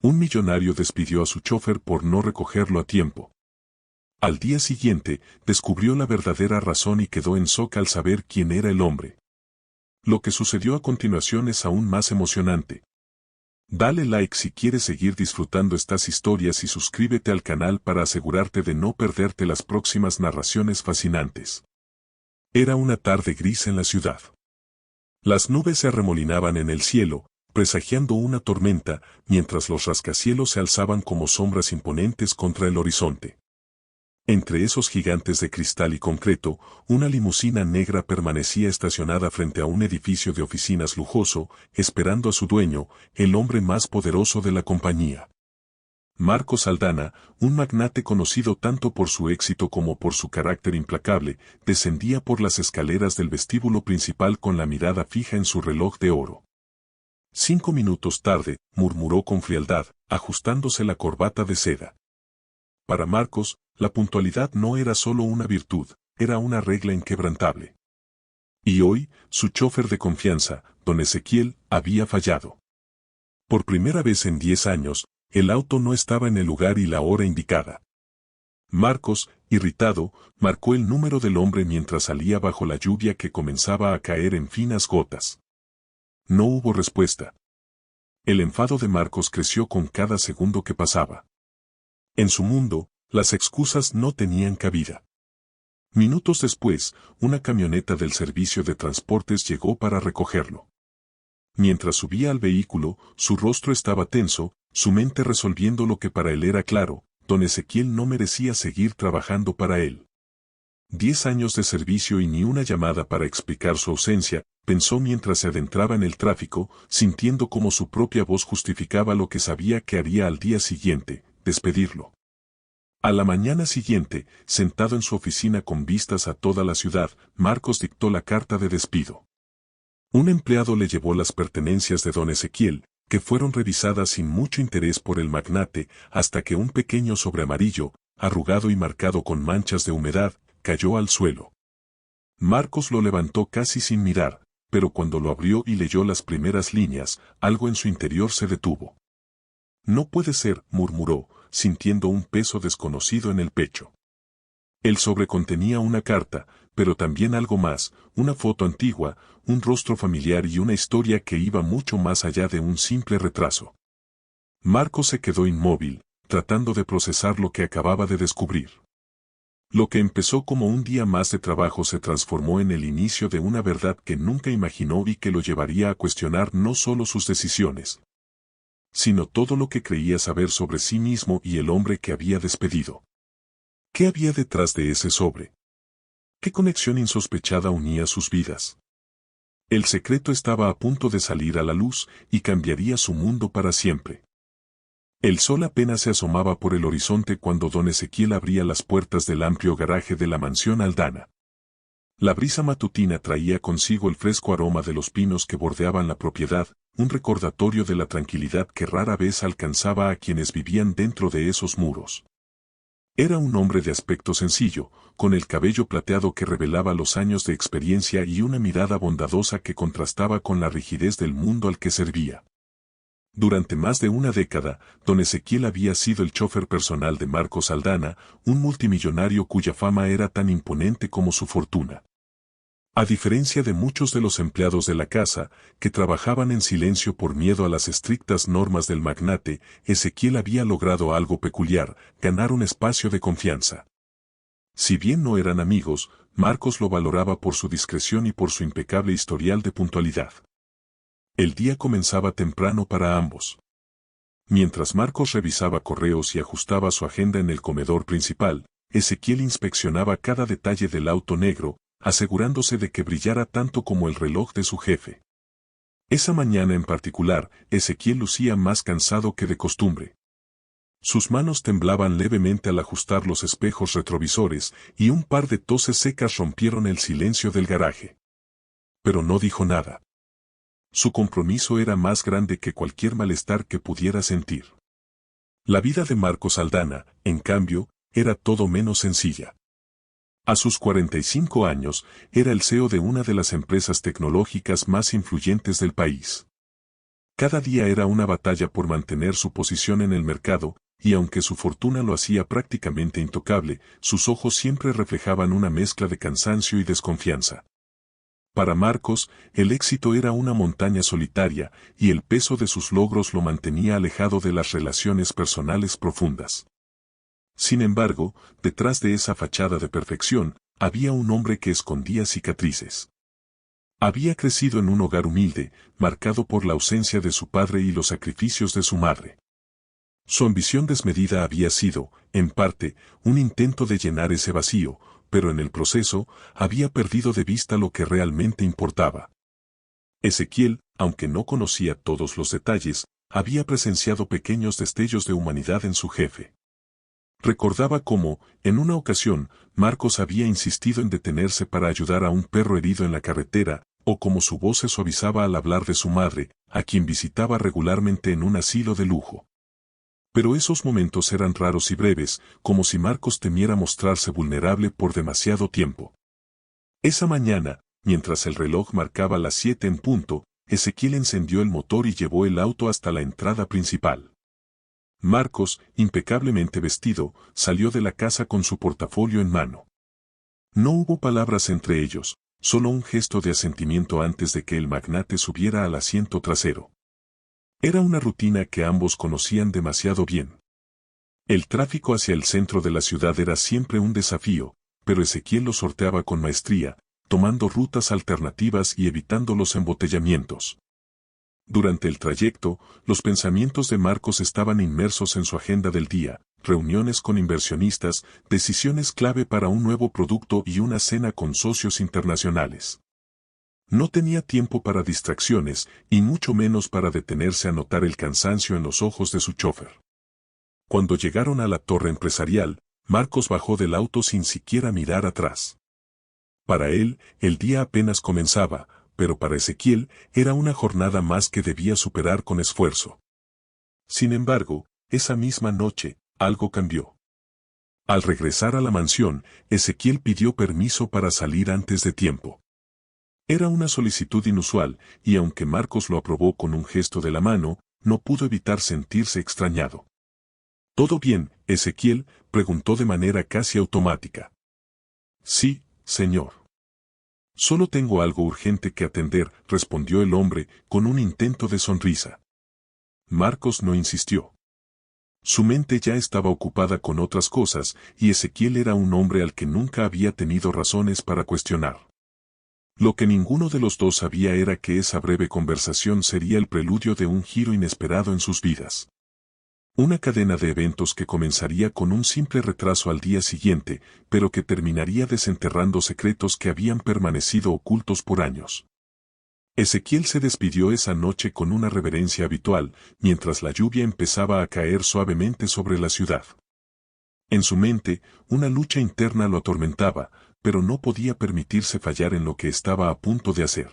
Un millonario despidió a su chofer por no recogerlo a tiempo. Al día siguiente, descubrió la verdadera razón y quedó en shock al saber quién era el hombre. Lo que sucedió a continuación es aún más emocionante. Dale like si quieres seguir disfrutando estas historias y suscríbete al canal para asegurarte de no perderte las próximas narraciones fascinantes. Era una tarde gris en la ciudad. Las nubes se arremolinaban en el cielo, presagiando una tormenta, mientras los rascacielos se alzaban como sombras imponentes contra el horizonte. Entre esos gigantes de cristal y concreto, una limusina negra permanecía estacionada frente a un edificio de oficinas lujoso, esperando a su dueño, el hombre más poderoso de la compañía. Marcos Aldana, un magnate conocido tanto por su éxito como por su carácter implacable, descendía por las escaleras del vestíbulo principal con la mirada fija en su reloj de oro. 5 minutos tarde, murmuró con frialdad, ajustándose la corbata de seda. Para Marcos, la puntualidad no era solo una virtud, era una regla inquebrantable. Y hoy, su chofer de confianza, don Ezequiel, había fallado. Por primera vez en 10 años, el auto no estaba en el lugar y la hora indicada. Marcos, irritado, marcó el número del hombre mientras salía bajo la lluvia que comenzaba a caer en finas gotas. No hubo respuesta. El enfado de Marcos creció con cada segundo que pasaba. En su mundo, las excusas no tenían cabida. Minutos después, una camioneta del servicio de transportes llegó para recogerlo. Mientras subía al vehículo, su rostro estaba tenso, su mente resolviendo lo que para él era claro: don Ezequiel no merecía seguir trabajando para él. 10 años de servicio y ni una llamada para explicar su ausencia, pensó mientras se adentraba en el tráfico, sintiendo cómo su propia voz justificaba lo que sabía que haría al día siguiente: despedirlo. A la mañana siguiente, sentado en su oficina con vistas a toda la ciudad, Marcos dictó la carta de despido. Un empleado le llevó las pertenencias de don Ezequiel, que fueron revisadas sin mucho interés por el magnate, hasta que un pequeño sobre amarillo, arrugado y marcado con manchas de humedad, cayó al suelo. Marcos lo levantó casi sin mirar, pero cuando lo abrió y leyó las primeras líneas, algo en su interior se detuvo. No puede ser, murmuró, sintiendo un peso desconocido en el pecho. El sobre contenía una carta, pero también algo más: una foto antigua, un rostro familiar y una historia que iba mucho más allá de un simple retraso. Marcos se quedó inmóvil, tratando de procesar lo que acababa de descubrir. Lo que empezó como un día más de trabajo se transformó en el inicio de una verdad que nunca imaginó y que lo llevaría a cuestionar no solo sus decisiones, sino todo lo que creía saber sobre sí mismo y el hombre que había despedido. ¿Qué había detrás de ese sobre? ¿Qué conexión insospechada unía sus vidas? El secreto estaba a punto de salir a la luz y cambiaría su mundo para siempre. El sol apenas se asomaba por el horizonte cuando don Ezequiel abría las puertas del amplio garaje de la mansión Aldana. La brisa matutina traía consigo el fresco aroma de los pinos que bordeaban la propiedad, un recordatorio de la tranquilidad que rara vez alcanzaba a quienes vivían dentro de esos muros. Era un hombre de aspecto sencillo, con el cabello plateado que revelaba los años de experiencia y una mirada bondadosa que contrastaba con la rigidez del mundo al que servía. Durante más de una década, don Ezequiel había sido el chofer personal de Marcos Aldana, un multimillonario cuya fama era tan imponente como su fortuna. A diferencia de muchos de los empleados de la casa, que trabajaban en silencio por miedo a las estrictas normas del magnate, Ezequiel había logrado algo peculiar: ganar un espacio de confianza. Si bien no eran amigos, Marcos lo valoraba por su discreción y por su impecable historial de puntualidad. El día comenzaba temprano para ambos. Mientras Marcos revisaba correos y ajustaba su agenda en el comedor principal, Ezequiel inspeccionaba cada detalle del auto negro, asegurándose de que brillara tanto como el reloj de su jefe. Esa mañana en particular, Ezequiel lucía más cansado que de costumbre. Sus manos temblaban levemente al ajustar los espejos retrovisores, y un par de toses secas rompieron el silencio del garaje. Pero no dijo nada. Su compromiso era más grande que cualquier malestar que pudiera sentir. La vida de Marcos Aldana, en cambio, era todo menos sencilla. A sus 45 años, era el CEO de una de las empresas tecnológicas más influyentes del país. Cada día era una batalla por mantener su posición en el mercado, y aunque su fortuna lo hacía prácticamente intocable, sus ojos siempre reflejaban una mezcla de cansancio y desconfianza. Para Marcos, el éxito era una montaña solitaria, y el peso de sus logros lo mantenía alejado de las relaciones personales profundas. Sin embargo, detrás de esa fachada de perfección, había un hombre que escondía cicatrices. Había crecido en un hogar humilde, marcado por la ausencia de su padre y los sacrificios de su madre. Su ambición desmedida había sido, en parte, un intento de llenar ese vacío, pero en el proceso, había perdido de vista lo que realmente importaba. Ezequiel, aunque no conocía todos los detalles, había presenciado pequeños destellos de humanidad en su jefe. Recordaba cómo, en una ocasión, Marcos había insistido en detenerse para ayudar a un perro herido en la carretera, o cómo su voz se suavizaba al hablar de su madre, a quien visitaba regularmente en un asilo de lujo. Pero esos momentos eran raros y breves, como si Marcos temiera mostrarse vulnerable por demasiado tiempo. Esa mañana, mientras el reloj marcaba las 7 en punto, Ezequiel encendió el motor y llevó el auto hasta la entrada principal. Marcos, impecablemente vestido, salió de la casa con su portafolio en mano. No hubo palabras entre ellos, solo un gesto de asentimiento antes de que el magnate subiera al asiento trasero. Era una rutina que ambos conocían demasiado bien. El tráfico hacia el centro de la ciudad era siempre un desafío, pero Ezequiel lo sorteaba con maestría, tomando rutas alternativas y evitando los embotellamientos. Durante el trayecto, los pensamientos de Marcos estaban inmersos en su agenda del día, reuniones con inversionistas, decisiones clave para un nuevo producto y una cena con socios internacionales. No tenía tiempo para distracciones, y mucho menos para detenerse a notar el cansancio en los ojos de su chofer. Cuando llegaron a la torre empresarial, Marcos bajó del auto sin siquiera mirar atrás. Para él, el día apenas comenzaba, pero para Ezequiel era una jornada más que debía superar con esfuerzo. Sin embargo, esa misma noche, algo cambió. Al regresar a la mansión, Ezequiel pidió permiso para salir antes de tiempo. Era una solicitud inusual, y aunque Marcos lo aprobó con un gesto de la mano, no pudo evitar sentirse extrañado. ¿Todo bien, Ezequiel?, preguntó de manera casi automática. Sí, señor. Solo tengo algo urgente que atender, respondió el hombre, con un intento de sonrisa. Marcos no insistió. Su mente ya estaba ocupada con otras cosas, y Ezequiel era un hombre al que nunca había tenido razones para cuestionar. Lo que ninguno de los dos sabía era que esa breve conversación sería el preludio de un giro inesperado en sus vidas. Una cadena de eventos que comenzaría con un simple retraso al día siguiente, pero que terminaría desenterrando secretos que habían permanecido ocultos por años. Ezequiel se despidió esa noche con una reverencia habitual, mientras la lluvia empezaba a caer suavemente sobre la ciudad. En su mente, una lucha interna lo atormentaba, pero no podía permitirse fallar en lo que estaba a punto de hacer.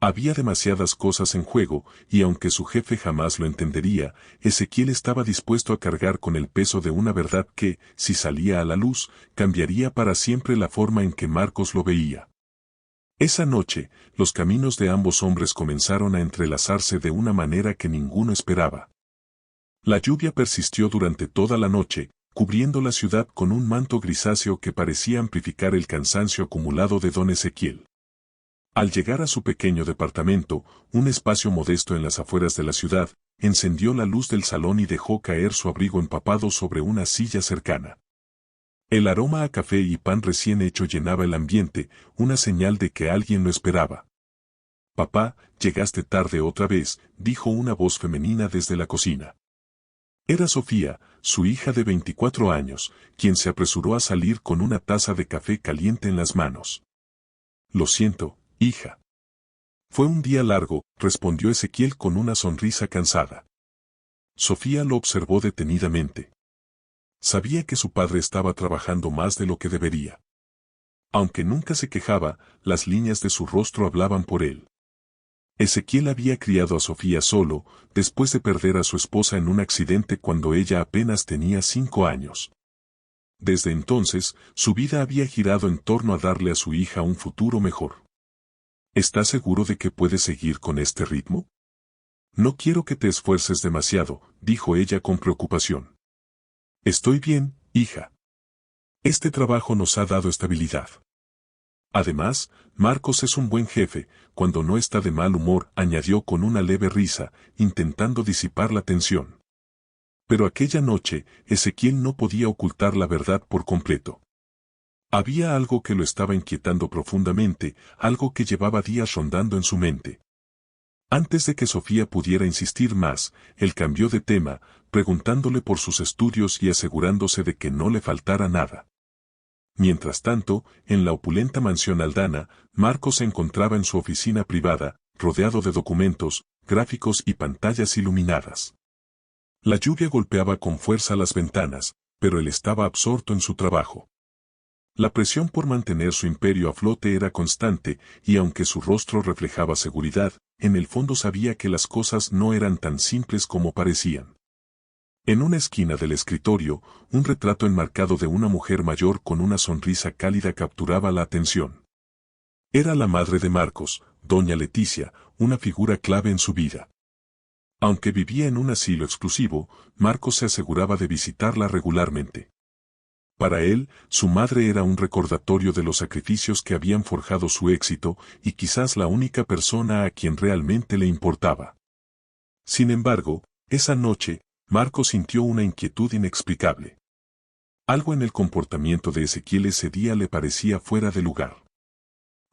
Había demasiadas cosas en juego, y aunque su jefe jamás lo entendería, Ezequiel estaba dispuesto a cargar con el peso de una verdad que, si salía a la luz, cambiaría para siempre la forma en que Marcos lo veía. Esa noche, los caminos de ambos hombres comenzaron a entrelazarse de una manera que ninguno esperaba. La lluvia persistió durante toda la noche, cubriendo la ciudad con un manto grisáceo que parecía amplificar el cansancio acumulado de don Ezequiel. Al llegar a su pequeño departamento, un espacio modesto en las afueras de la ciudad, encendió la luz del salón y dejó caer su abrigo empapado sobre una silla cercana. El aroma a café y pan recién hecho llenaba el ambiente, una señal de que alguien lo esperaba. «Papá, llegaste tarde otra vez», dijo una voz femenina desde la cocina. Era Sofía, su hija de 24 años, quien se apresuró a salir con una taza de café caliente en las manos. «Lo siento, hija». «Fue un día largo», respondió Ezequiel con una sonrisa cansada. Sofía lo observó detenidamente. Sabía que su padre estaba trabajando más de lo que debería. Aunque nunca se quejaba, las líneas de su rostro hablaban por él. Ezequiel había criado a Sofía solo, después de perder a su esposa en un accidente cuando ella apenas tenía 5 años. Desde entonces, su vida había girado en torno a darle a su hija un futuro mejor. «¿Estás seguro de que puedes seguir con este ritmo?», No quiero que te esfuerces demasiado, dijo ella con preocupación. Estoy bien, hija. Este trabajo nos ha dado estabilidad. Además, Marcos es un buen jefe, cuando no está de mal humor, añadió con una leve risa, intentando disipar la tensión. Pero aquella noche, Ezequiel no podía ocultar la verdad por completo. Había algo que lo estaba inquietando profundamente, algo que llevaba días rondando en su mente. Antes de que Sofía pudiera insistir más, él cambió de tema, preguntándole por sus estudios y asegurándose de que no le faltara nada. Mientras tanto, en la opulenta mansión Aldana, Marcos se encontraba en su oficina privada, rodeado de documentos, gráficos y pantallas iluminadas. La lluvia golpeaba con fuerza las ventanas, pero él estaba absorto en su trabajo. La presión por mantener su imperio a flote era constante, y aunque su rostro reflejaba seguridad, en el fondo sabía que las cosas no eran tan simples como parecían. En una esquina del escritorio, un retrato enmarcado de una mujer mayor con una sonrisa cálida capturaba la atención. Era la madre de Marcos, doña Leticia, una figura clave en su vida. Aunque vivía en un asilo exclusivo, Marcos se aseguraba de visitarla regularmente. Para él, su madre era un recordatorio de los sacrificios que habían forjado su éxito y quizás la única persona a quien realmente le importaba. Sin embargo, esa noche, Marcos sintió una inquietud inexplicable. Algo en el comportamiento de Ezequiel ese día le parecía fuera de lugar.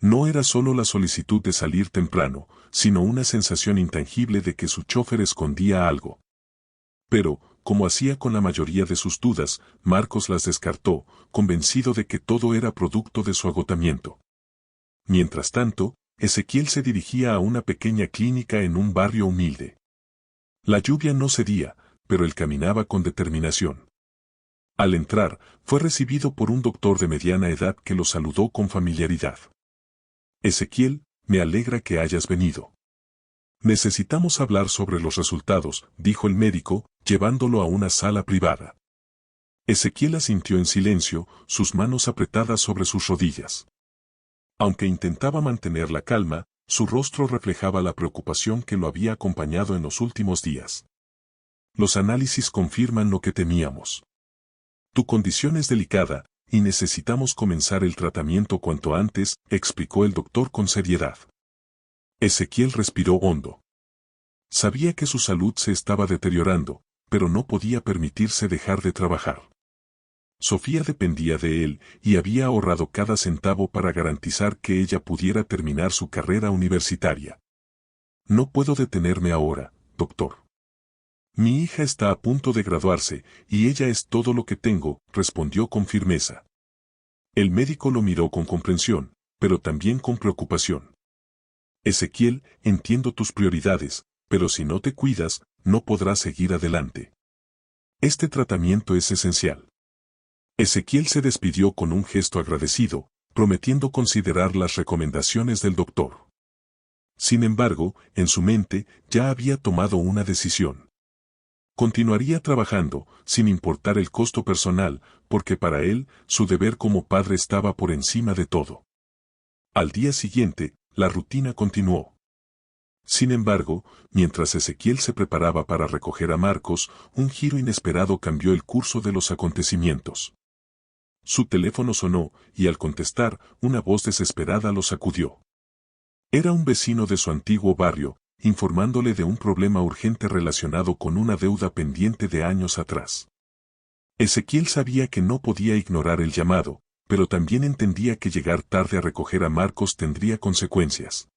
No era solo la solicitud de salir temprano, sino una sensación intangible de que su chofer escondía algo. Pero, como hacía con la mayoría de sus dudas, Marcos las descartó, convencido de que todo era producto de su agotamiento. Mientras tanto, Ezequiel se dirigía a una pequeña clínica en un barrio humilde. La lluvia no cedía, pero él caminaba con determinación. Al entrar, fue recibido por un doctor de mediana edad que lo saludó con familiaridad. Ezequiel, me alegra que hayas venido. Necesitamos hablar sobre los resultados, dijo el médico, llevándolo a una sala privada. Ezequiel asintió en silencio, sus manos apretadas sobre sus rodillas. Aunque intentaba mantener la calma, su rostro reflejaba la preocupación que lo había acompañado en los últimos días. Los análisis confirman lo que temíamos. Tu condición es delicada, y necesitamos comenzar el tratamiento cuanto antes, explicó el doctor con seriedad. Ezequiel respiró hondo. Sabía que su salud se estaba deteriorando, pero no podía permitirse dejar de trabajar. Sofía dependía de él, y había ahorrado cada centavo para garantizar que ella pudiera terminar su carrera universitaria. No puedo detenerme ahora, doctor. Mi hija está a punto de graduarse, y ella es todo lo que tengo, respondió con firmeza. El médico lo miró con comprensión, pero también con preocupación. Ezequiel, entiendo tus prioridades, pero si no te cuidas, no podrás seguir adelante. Este tratamiento es esencial. Ezequiel se despidió con un gesto agradecido, prometiendo considerar las recomendaciones del doctor. Sin embargo, en su mente, ya había tomado una decisión. Continuaría trabajando, sin importar el costo personal, porque para él, su deber como padre estaba por encima de todo. Al día siguiente, la rutina continuó. Sin embargo, mientras Ezequiel se preparaba para recoger a Marcos, un giro inesperado cambió el curso de los acontecimientos. Su teléfono sonó, y al contestar, una voz desesperada lo sacudió. Era un vecino de su antiguo barrio, informándole de un problema urgente relacionado con una deuda pendiente de años atrás. Ezequiel sabía que no podía ignorar el llamado, pero también entendía que llegar tarde a recoger a Marcos tendría consecuencias.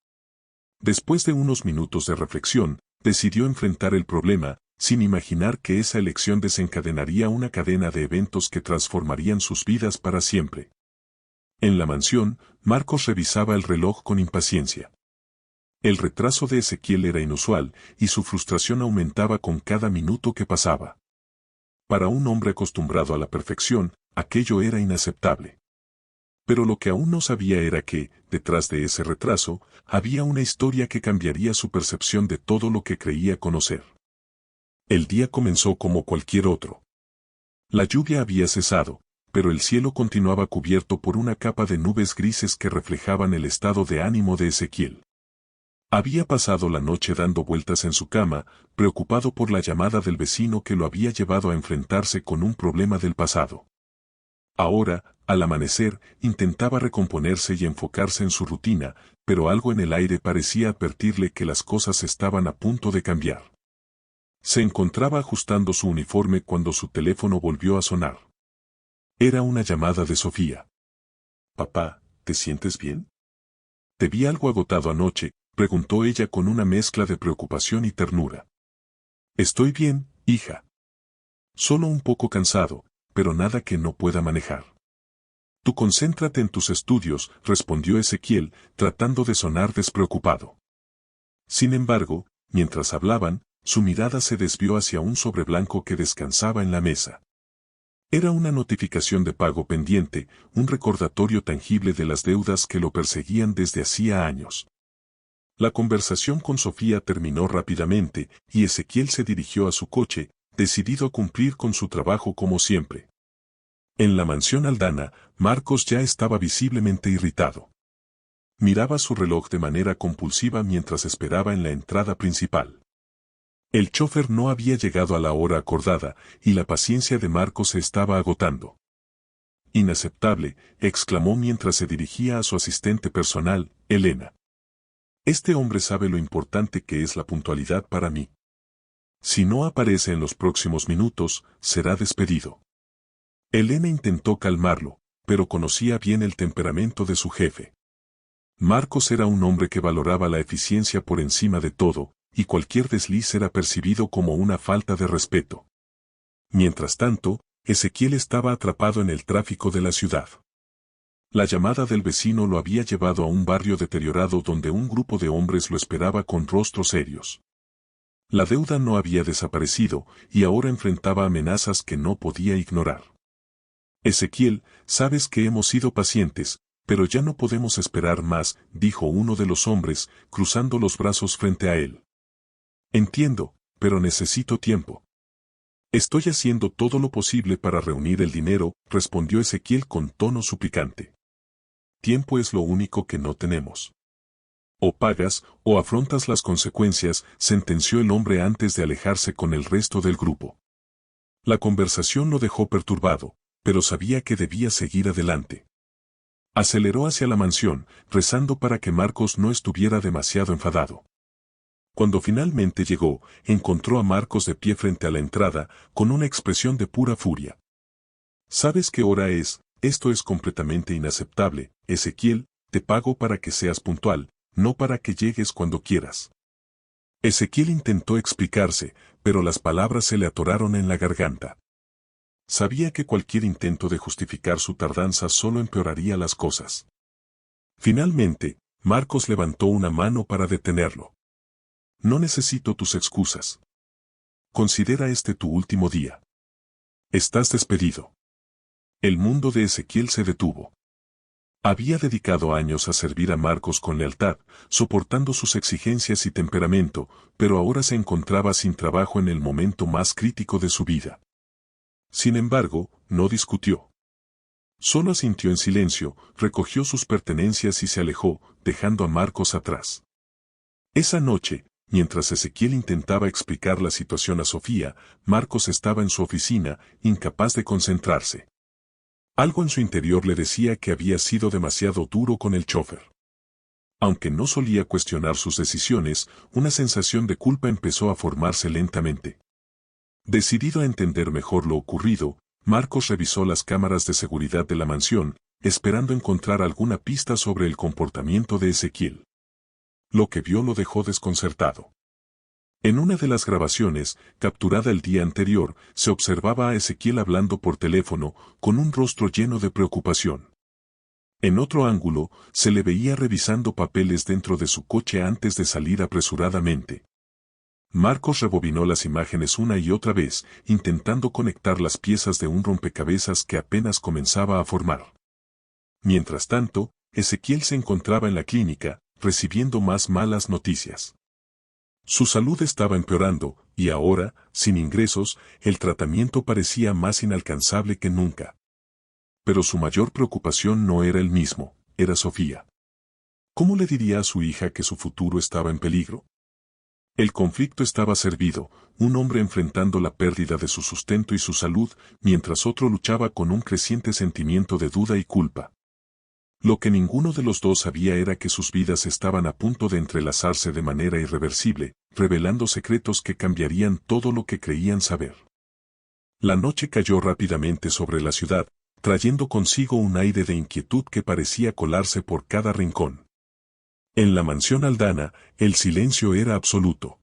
Después de unos minutos de reflexión, decidió enfrentar el problema, sin imaginar que esa elección desencadenaría una cadena de eventos que transformarían sus vidas para siempre. En la mansión, Marcos revisaba el reloj con impaciencia. El retraso de Ezequiel era inusual, y su frustración aumentaba con cada minuto que pasaba. Para un hombre acostumbrado a la perfección, aquello era inaceptable. Pero lo que aún no sabía era que, detrás de ese retraso, había una historia que cambiaría su percepción de todo lo que creía conocer. El día comenzó como cualquier otro. La lluvia había cesado, pero el cielo continuaba cubierto por una capa de nubes grises que reflejaban el estado de ánimo de Ezequiel. Había pasado la noche dando vueltas en su cama, preocupado por la llamada del vecino que lo había llevado a enfrentarse con un problema del pasado. Ahora, al amanecer, intentaba recomponerse y enfocarse en su rutina, pero algo en el aire parecía advertirle que las cosas estaban a punto de cambiar. Se encontraba ajustando su uniforme cuando su teléfono volvió a sonar. Era una llamada de Sofía. «Papá, ¿te sientes bien? Te vi algo agotado anoche», preguntó ella con una mezcla de preocupación y ternura. «Estoy bien, hija. Solo un poco cansado, pero nada que no pueda manejar». «Tú concéntrate en tus estudios», respondió Ezequiel, tratando de sonar despreocupado. Sin embargo, mientras hablaban, su mirada se desvió hacia un sobre blanco que descansaba en la mesa. Era una notificación de pago pendiente, un recordatorio tangible de las deudas que lo perseguían desde hacía años. La conversación con Sofía terminó rápidamente, y Ezequiel se dirigió a su coche, decidido a cumplir con su trabajo como siempre. En la mansión Aldana, Marcos ya estaba visiblemente irritado. Miraba su reloj de manera compulsiva mientras esperaba en la entrada principal. El chofer no había llegado a la hora acordada, y la paciencia de Marcos se estaba agotando. «Inaceptable», exclamó mientras se dirigía a su asistente personal, Elena. «Este hombre sabe lo importante que es la puntualidad para mí. Si no aparece en los próximos minutos, será despedido». Elena intentó calmarlo, pero conocía bien el temperamento de su jefe. Marcos era un hombre que valoraba la eficiencia por encima de todo, y cualquier desliz era percibido como una falta de respeto. Mientras tanto, Ezequiel estaba atrapado en el tráfico de la ciudad. La llamada del vecino lo había llevado a un barrio deteriorado donde un grupo de hombres lo esperaba con rostros serios. La deuda no había desaparecido, y ahora enfrentaba amenazas que no podía ignorar. «Ezequiel, sabes que hemos sido pacientes, pero ya no podemos esperar más», dijo uno de los hombres, cruzando los brazos frente a él. «Entiendo, pero necesito tiempo». «Estoy haciendo todo lo posible para reunir el dinero», respondió Ezequiel con tono suplicante. «Tiempo es lo único que no tenemos. O pagas, o afrontas las consecuencias», sentenció el hombre antes de alejarse con el resto del grupo. La conversación lo dejó perturbado, pero sabía que debía seguir adelante. Aceleró hacia la mansión, rezando para que Marcos no estuviera demasiado enfadado. Cuando finalmente llegó, encontró a Marcos de pie frente a la entrada, con una expresión de pura furia. «¿Sabes qué hora es? Esto es completamente inaceptable, Ezequiel, te pago para que seas puntual, no para que llegues cuando quieras». Ezequiel intentó explicarse, pero las palabras se le atoraron en la garganta. Sabía que cualquier intento de justificar su tardanza solo empeoraría las cosas. Finalmente, Marcos levantó una mano para detenerlo. «No necesito tus excusas. Considera este tu último día. Estás despedido». El mundo de Ezequiel se detuvo. Había dedicado años a servir a Marcos con lealtad, soportando sus exigencias y temperamento, pero ahora se encontraba sin trabajo en el momento más crítico de su vida. Sin embargo, no discutió. Solo asintió en silencio, recogió sus pertenencias y se alejó, dejando a Marcos atrás. Esa noche, mientras Ezequiel intentaba explicar la situación a Sofía, Marcos estaba en su oficina, incapaz de concentrarse. Algo en su interior le decía que había sido demasiado duro con el chofer. Aunque no solía cuestionar sus decisiones, una sensación de culpa empezó a formarse lentamente. Decidido a entender mejor lo ocurrido, Marcos revisó las cámaras de seguridad de la mansión, esperando encontrar alguna pista sobre el comportamiento de Ezequiel. Lo que vio lo dejó desconcertado. En una de las grabaciones, capturada el día anterior, se observaba a Ezequiel hablando por teléfono, con un rostro lleno de preocupación. En otro ángulo, se le veía revisando papeles dentro de su coche antes de salir apresuradamente. Marcos rebobinó las imágenes una y otra vez, intentando conectar las piezas de un rompecabezas que apenas comenzaba a formar. Mientras tanto, Ezequiel se encontraba en la clínica, recibiendo más malas noticias. Su salud estaba empeorando, y ahora, sin ingresos, el tratamiento parecía más inalcanzable que nunca. Pero su mayor preocupación no era él mismo, era Sofía. ¿Cómo le diría a su hija que su futuro estaba en peligro? El conflicto estaba servido, un hombre enfrentando la pérdida de su sustento y su salud, mientras otro luchaba con un creciente sentimiento de duda y culpa. Lo que ninguno de los dos sabía era que sus vidas estaban a punto de entrelazarse de manera irreversible, revelando secretos que cambiarían todo lo que creían saber. La noche cayó rápidamente sobre la ciudad, trayendo consigo un aire de inquietud que parecía colarse por cada rincón. En la mansión Aldana, el silencio era absoluto.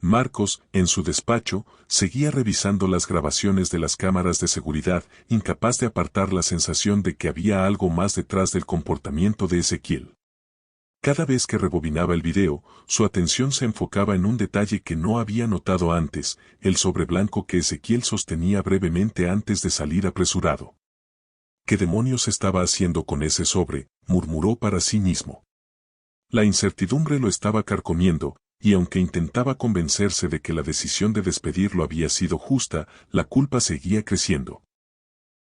Marcos, en su despacho, seguía revisando las grabaciones de las cámaras de seguridad, incapaz de apartar la sensación de que había algo más detrás del comportamiento de Ezequiel. Cada vez que rebobinaba el video, su atención se enfocaba en un detalle que no había notado antes, el sobre blanco que Ezequiel sostenía brevemente antes de salir apresurado. ¿Qué demonios estaba haciendo con ese sobre?, murmuró para sí mismo. La incertidumbre lo estaba carcomiendo, y aunque intentaba convencerse de que la decisión de despedirlo había sido justa, la culpa seguía creciendo.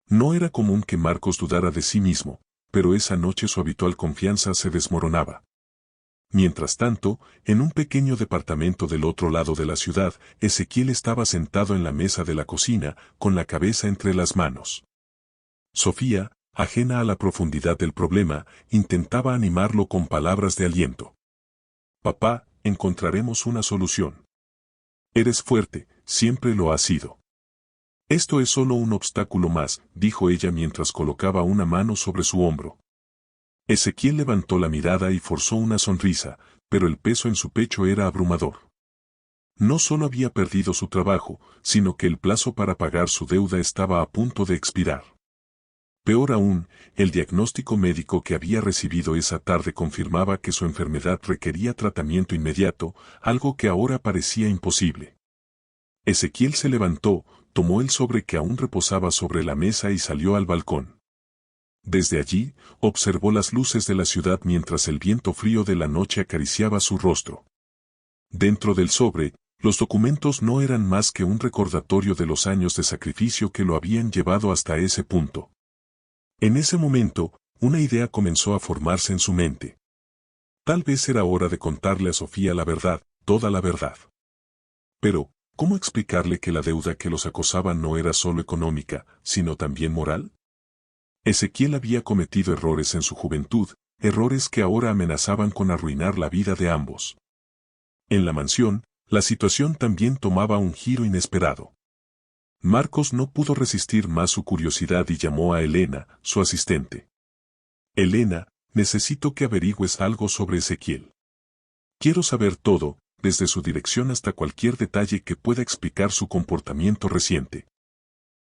No era común que Marcos dudara de sí mismo, pero esa noche su habitual confianza se desmoronaba. Mientras tanto, en un pequeño departamento del otro lado de la ciudad, Ezequiel estaba sentado en la mesa de la cocina, con la cabeza entre las manos. Sofía, ajena a la profundidad del problema, intentaba animarlo con palabras de aliento. «Papá, encontraremos una solución. Eres fuerte, siempre lo has sido. Esto es solo un obstáculo más», dijo ella mientras colocaba una mano sobre su hombro. Ezequiel levantó la mirada y forzó una sonrisa, pero el peso en su pecho era abrumador. No solo había perdido su trabajo, sino que el plazo para pagar su deuda estaba a punto de expirar. Peor aún, el diagnóstico médico que había recibido esa tarde confirmaba que su enfermedad requería tratamiento inmediato, algo que ahora parecía imposible. Ezequiel se levantó, tomó el sobre que aún reposaba sobre la mesa y salió al balcón. Desde allí, observó las luces de la ciudad mientras el viento frío de la noche acariciaba su rostro. Dentro del sobre, los documentos no eran más que un recordatorio de los años de sacrificio que lo habían llevado hasta ese punto. En ese momento, una idea comenzó a formarse en su mente. Tal vez era hora de contarle a Sofía la verdad, toda la verdad. Pero, ¿cómo explicarle que la deuda que los acosaba no era solo económica, sino también moral? Ezequiel había cometido errores en su juventud, errores que ahora amenazaban con arruinar la vida de ambos. En la mansión, la situación también tomaba un giro inesperado. Marcos no pudo resistir más su curiosidad y llamó a Elena, su asistente. «Elena, necesito que averigües algo sobre Ezequiel. Quiero saber todo, desde su dirección hasta cualquier detalle que pueda explicar su comportamiento reciente.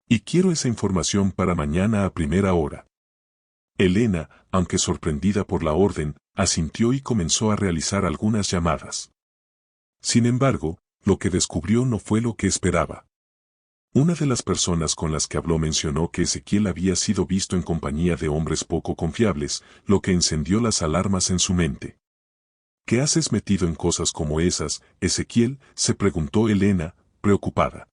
Y quiero esa información para mañana a primera hora». Elena, aunque sorprendida por la orden, asintió y comenzó a realizar algunas llamadas. Sin embargo, lo que descubrió no fue lo que esperaba. Una de las personas con las que habló mencionó que Ezequiel había sido visto en compañía de hombres poco confiables, lo que encendió las alarmas en su mente. «¿Qué haces metido en cosas como esas, Ezequiel?», se preguntó Elena, preocupada.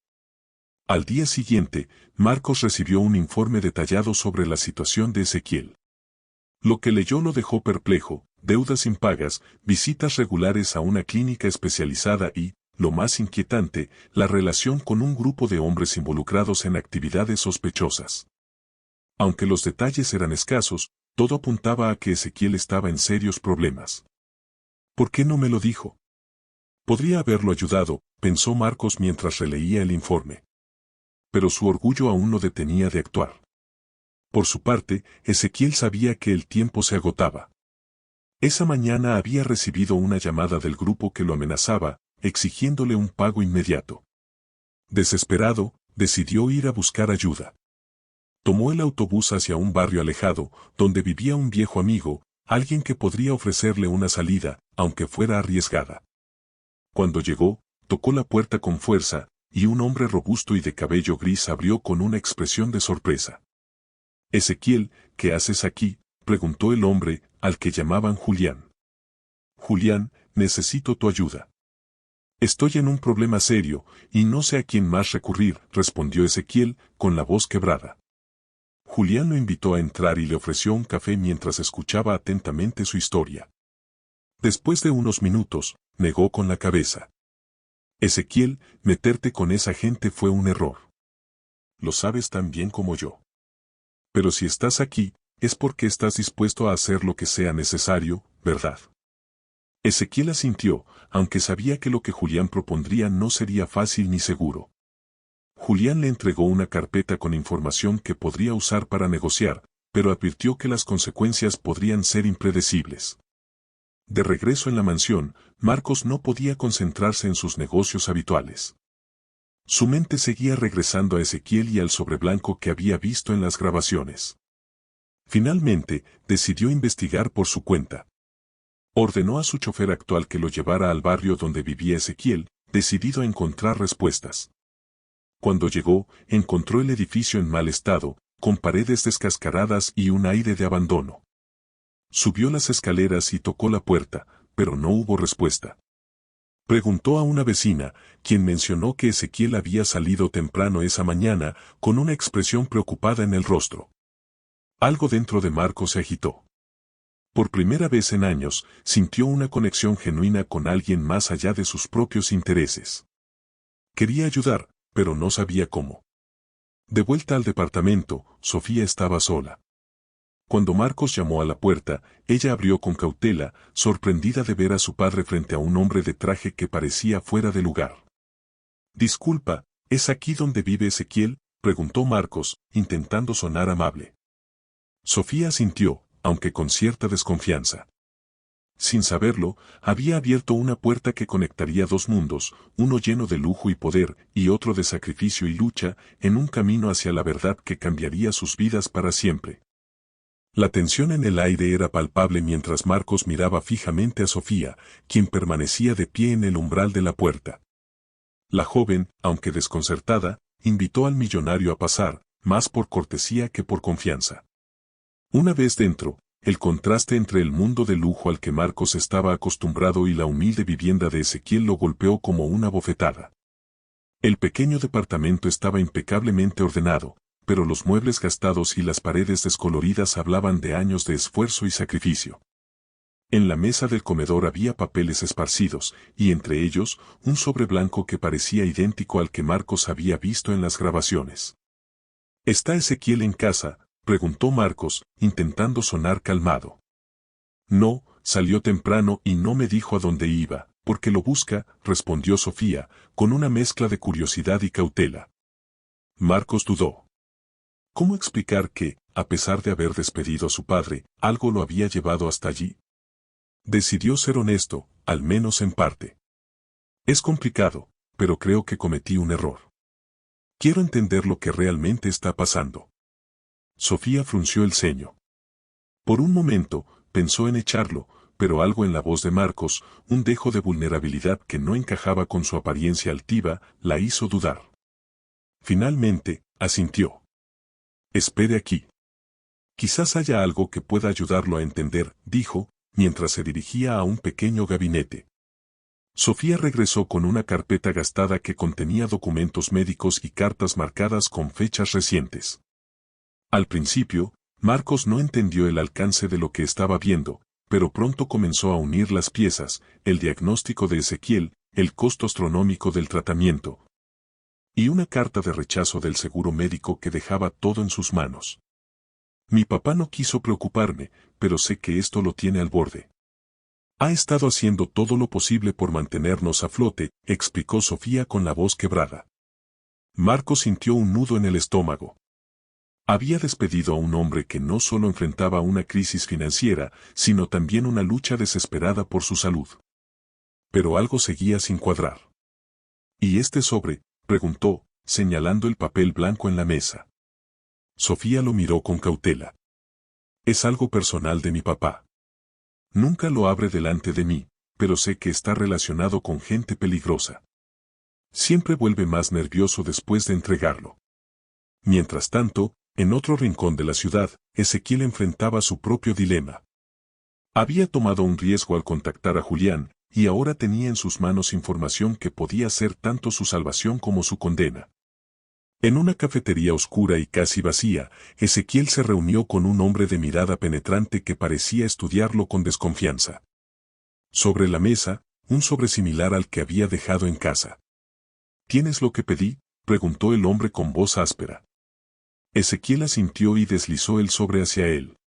Al día siguiente, Marcos recibió un informe detallado sobre la situación de Ezequiel. Lo que leyó lo dejó perplejo: deudas impagas, visitas regulares a una clínica especializada y, lo más inquietante, la relación con un grupo de hombres involucrados en actividades sospechosas. Aunque los detalles eran escasos, todo apuntaba a que Ezequiel estaba en serios problemas. «¿Por qué no me lo dijo? Podría haberlo ayudado», pensó Marcos mientras releía el informe. Pero su orgullo aún no detenía de actuar. Por su parte, Ezequiel sabía que el tiempo se agotaba. Esa mañana había recibido una llamada del grupo que lo amenazaba, exigiéndole un pago inmediato. Desesperado, decidió ir a buscar ayuda. Tomó el autobús hacia un barrio alejado, donde vivía un viejo amigo, alguien que podría ofrecerle una salida, aunque fuera arriesgada. Cuando llegó, tocó la puerta con fuerza, y un hombre robusto y de cabello gris abrió con una expresión de sorpresa. «Ezequiel, ¿qué haces aquí?», preguntó el hombre, al que llamaban Julián. «Julián, necesito tu ayuda. Estoy en un problema serio, y no sé a quién más recurrir», respondió Ezequiel, con la voz quebrada. Julián lo invitó a entrar y le ofreció un café mientras escuchaba atentamente su historia. Después de unos minutos, negó con la cabeza. Ezequiel, meterte con esa gente fue un error. Lo sabes tan bien como yo. Pero si estás aquí, es porque estás dispuesto a hacer lo que sea necesario, ¿verdad? Ezequiel asintió, aunque sabía que lo que Julián propondría no sería fácil ni seguro. Julián le entregó una carpeta con información que podría usar para negociar, pero advirtió que las consecuencias podrían ser impredecibles. De regreso en la mansión, Marcos no podía concentrarse en sus negocios habituales. Su mente seguía regresando a Ezequiel y al sobre blanco que había visto en las grabaciones. Finalmente, decidió investigar por su cuenta. Ordenó a su chofer actual que lo llevara al barrio donde vivía Ezequiel, decidido a encontrar respuestas. Cuando llegó, encontró el edificio en mal estado, con paredes descascaradas y un aire de abandono. Subió las escaleras y tocó la puerta, pero no hubo respuesta. Preguntó a una vecina, quien mencionó que Ezequiel había salido temprano esa mañana, con una expresión preocupada en el rostro. Algo dentro de Marcos se agitó. Por primera vez en años, sintió una conexión genuina con alguien más allá de sus propios intereses. Quería ayudar, pero no sabía cómo. De vuelta al departamento, Sofía estaba sola. Cuando Marcos llamó a la puerta, ella abrió con cautela, sorprendida de ver a su padre frente a un hombre de traje que parecía fuera de lugar. «Disculpa, ¿es aquí donde vive Ezequiel?», preguntó Marcos, intentando sonar amable. Sofía asintió, aunque con cierta desconfianza. Sin saberlo, había abierto una puerta que conectaría dos mundos, uno lleno de lujo y poder, y otro de sacrificio y lucha, en un camino hacia la verdad que cambiaría sus vidas para siempre. La tensión en el aire era palpable mientras Marcos miraba fijamente a Sofía, quien permanecía de pie en el umbral de la puerta. La joven, aunque desconcertada, invitó al millonario a pasar, más por cortesía que por confianza. Una vez dentro, el contraste entre el mundo de lujo al que Marcos estaba acostumbrado y la humilde vivienda de Ezequiel lo golpeó como una bofetada. El pequeño departamento estaba impecablemente ordenado, pero los muebles gastados y las paredes descoloridas hablaban de años de esfuerzo y sacrificio. En la mesa del comedor había papeles esparcidos, y entre ellos, un sobre blanco que parecía idéntico al que Marcos había visto en las grabaciones. ¿Está Ezequiel en casa?, preguntó Marcos, intentando sonar calmado. No, salió temprano y no me dijo a dónde iba, porque lo busca, respondió Sofía, con una mezcla de curiosidad y cautela. Marcos dudó. ¿Cómo explicar que, a pesar de haber despedido a su padre, algo lo había llevado hasta allí? Decidió ser honesto, al menos en parte. Es complicado, pero creo que cometí un error. Quiero entender lo que realmente está pasando. Sofía frunció el ceño. Por un momento, pensó en echarlo, pero algo en la voz de Marcos, un dejo de vulnerabilidad que no encajaba con su apariencia altiva, la hizo dudar. Finalmente, asintió. Espere aquí. Quizás haya algo que pueda ayudarlo a entender, dijo, mientras se dirigía a un pequeño gabinete. Sofía regresó con una carpeta gastada que contenía documentos médicos y cartas marcadas con fechas recientes. Al principio, Marcos no entendió el alcance de lo que estaba viendo, pero pronto comenzó a unir las piezas, el diagnóstico de Ezequiel, el costo astronómico del tratamiento, y una carta de rechazo del seguro médico que dejaba todo en sus manos. Mi papá no quiso preocuparme, pero sé que esto lo tiene al borde. Ha estado haciendo todo lo posible por mantenernos a flote, explicó Sofía con la voz quebrada. Marcos sintió un nudo en el estómago. Había despedido a un hombre que no solo enfrentaba una crisis financiera, sino también una lucha desesperada por su salud. Pero algo seguía sin cuadrar. ¿Y este sobre?, preguntó, señalando el papel blanco en la mesa. Sofía lo miró con cautela. Es algo personal de mi papá. Nunca lo abre delante de mí, pero sé que está relacionado con gente peligrosa. Siempre vuelve más nervioso después de entregarlo. Mientras tanto, en otro rincón de la ciudad, Ezequiel enfrentaba su propio dilema. Había tomado un riesgo al contactar a Julián, y ahora tenía en sus manos información que podía ser tanto su salvación como su condena. En una cafetería oscura y casi vacía, Ezequiel se reunió con un hombre de mirada penetrante que parecía estudiarlo con desconfianza. Sobre la mesa, un sobre similar al que había dejado en casa. ¿Tienes lo que pedí?, preguntó el hombre con voz áspera. Ezequiel asintió y deslizó el sobre hacia él.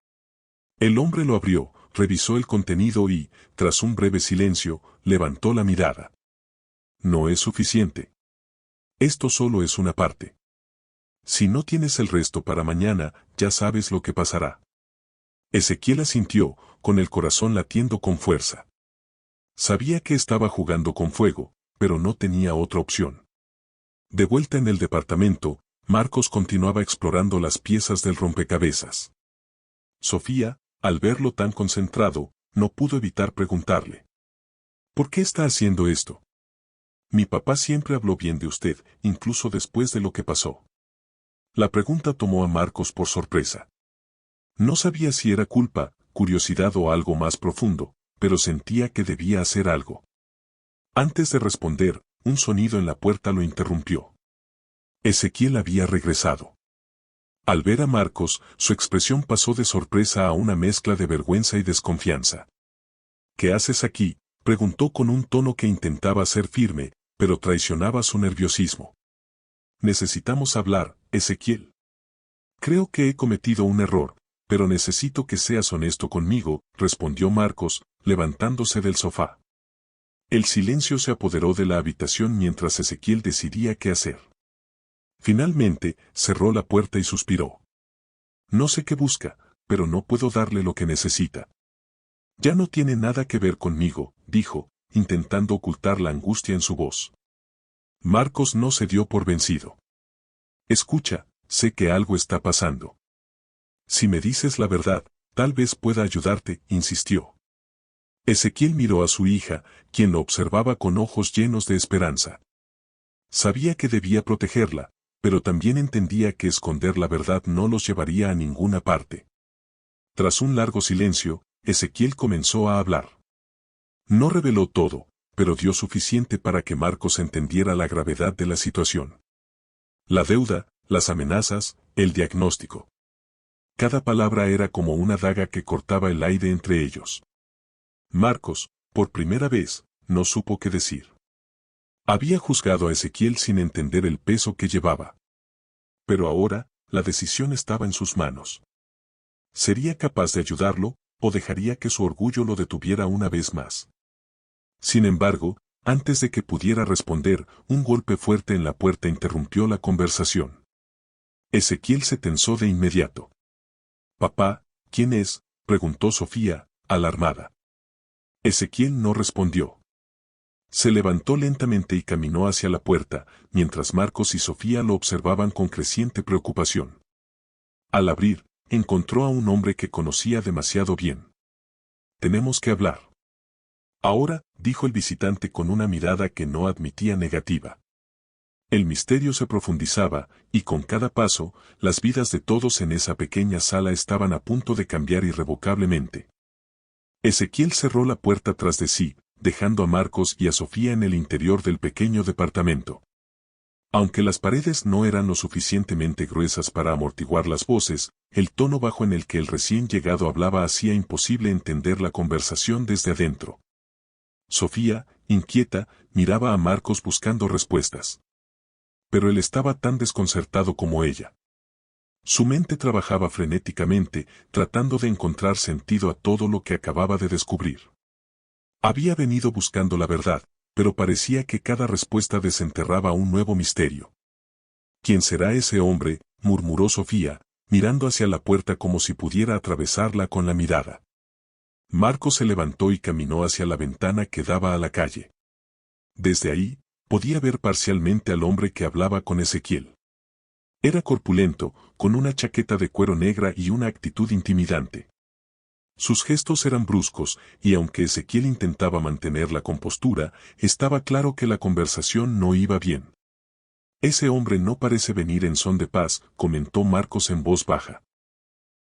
El hombre lo abrió, revisó el contenido y, tras un breve silencio, levantó la mirada. No es suficiente. Esto solo es una parte. Si no tienes el resto para mañana, ya sabes lo que pasará. Ezequiel asintió, con el corazón latiendo con fuerza. Sabía que estaba jugando con fuego, pero no tenía otra opción. De vuelta en el departamento, Marcos continuaba explorando las piezas del rompecabezas. Sofía, al verlo tan concentrado, no pudo evitar preguntarle. ¿Por qué está haciendo esto? Mi papá siempre habló bien de usted, incluso después de lo que pasó. La pregunta tomó a Marcos por sorpresa. No sabía si era culpa, curiosidad o algo más profundo, pero sentía que debía hacer algo. Antes de responder, un sonido en la puerta lo interrumpió. Ezequiel había regresado. Al ver a Marcos, su expresión pasó de sorpresa a una mezcla de vergüenza y desconfianza. ¿Qué haces aquí?, preguntó con un tono que intentaba ser firme, pero traicionaba su nerviosismo. Necesitamos hablar, Ezequiel. Creo que he cometido un error, pero necesito que seas honesto conmigo, respondió Marcos, levantándose del sofá. El silencio se apoderó de la habitación mientras Ezequiel decidía qué hacer. Finalmente, cerró la puerta y suspiró. No sé qué busca, pero no puedo darle lo que necesita. Ya no tiene nada que ver conmigo, dijo, intentando ocultar la angustia en su voz. Marcos no se dio por vencido. Escucha, sé que algo está pasando. Si me dices la verdad, tal vez pueda ayudarte, insistió. Ezequiel miró a su hija, quien lo observaba con ojos llenos de esperanza. Sabía que debía protegerla, pero también entendía que esconder la verdad no los llevaría a ninguna parte. Tras un largo silencio, Ezequiel comenzó a hablar. No reveló todo, pero dio suficiente para que Marcos entendiera la gravedad de la situación. La deuda, las amenazas, el diagnóstico. Cada palabra era como una daga que cortaba el aire entre ellos. Marcos, por primera vez, no supo qué decir. Había juzgado a Ezequiel sin entender el peso que llevaba. Pero ahora, la decisión estaba en sus manos. ¿Sería capaz de ayudarlo, o dejaría que su orgullo lo detuviera una vez más? Sin embargo, antes de que pudiera responder, un golpe fuerte en la puerta interrumpió la conversación. Ezequiel se tensó de inmediato. «Papá, ¿quién es?», preguntó Sofía, alarmada. Ezequiel no respondió. Se levantó lentamente y caminó hacia la puerta, mientras Marcos y Sofía lo observaban con creciente preocupación. Al abrir, encontró a un hombre que conocía demasiado bien. «Tenemos que hablar». «Ahora», dijo el visitante con una mirada que no admitía negativa. El misterio se profundizaba, y con cada paso, las vidas de todos en esa pequeña sala estaban a punto de cambiar irrevocablemente. Ezequiel cerró la puerta tras de sí, dejando a Marcos y a Sofía en el interior del pequeño departamento. Aunque las paredes no eran lo suficientemente gruesas para amortiguar las voces, el tono bajo en el que el recién llegado hablaba hacía imposible entender la conversación desde adentro. Sofía, inquieta, miraba a Marcos buscando respuestas. Pero él estaba tan desconcertado como ella. Su mente trabajaba frenéticamente, tratando de encontrar sentido a todo lo que acababa de descubrir. Había venido buscando la verdad, pero parecía que cada respuesta desenterraba un nuevo misterio. «¿Quién será ese hombre?», murmuró Sofía, mirando hacia la puerta como si pudiera atravesarla con la mirada. Marcos se levantó y caminó hacia la ventana que daba a la calle. Desde ahí, podía ver parcialmente al hombre que hablaba con Ezequiel. Era corpulento, con una chaqueta de cuero negra y una actitud intimidante. Sus gestos eran bruscos, y aunque Ezequiel intentaba mantener la compostura, estaba claro que la conversación no iba bien. «Ese hombre no parece venir en son de paz», comentó Marcos en voz baja.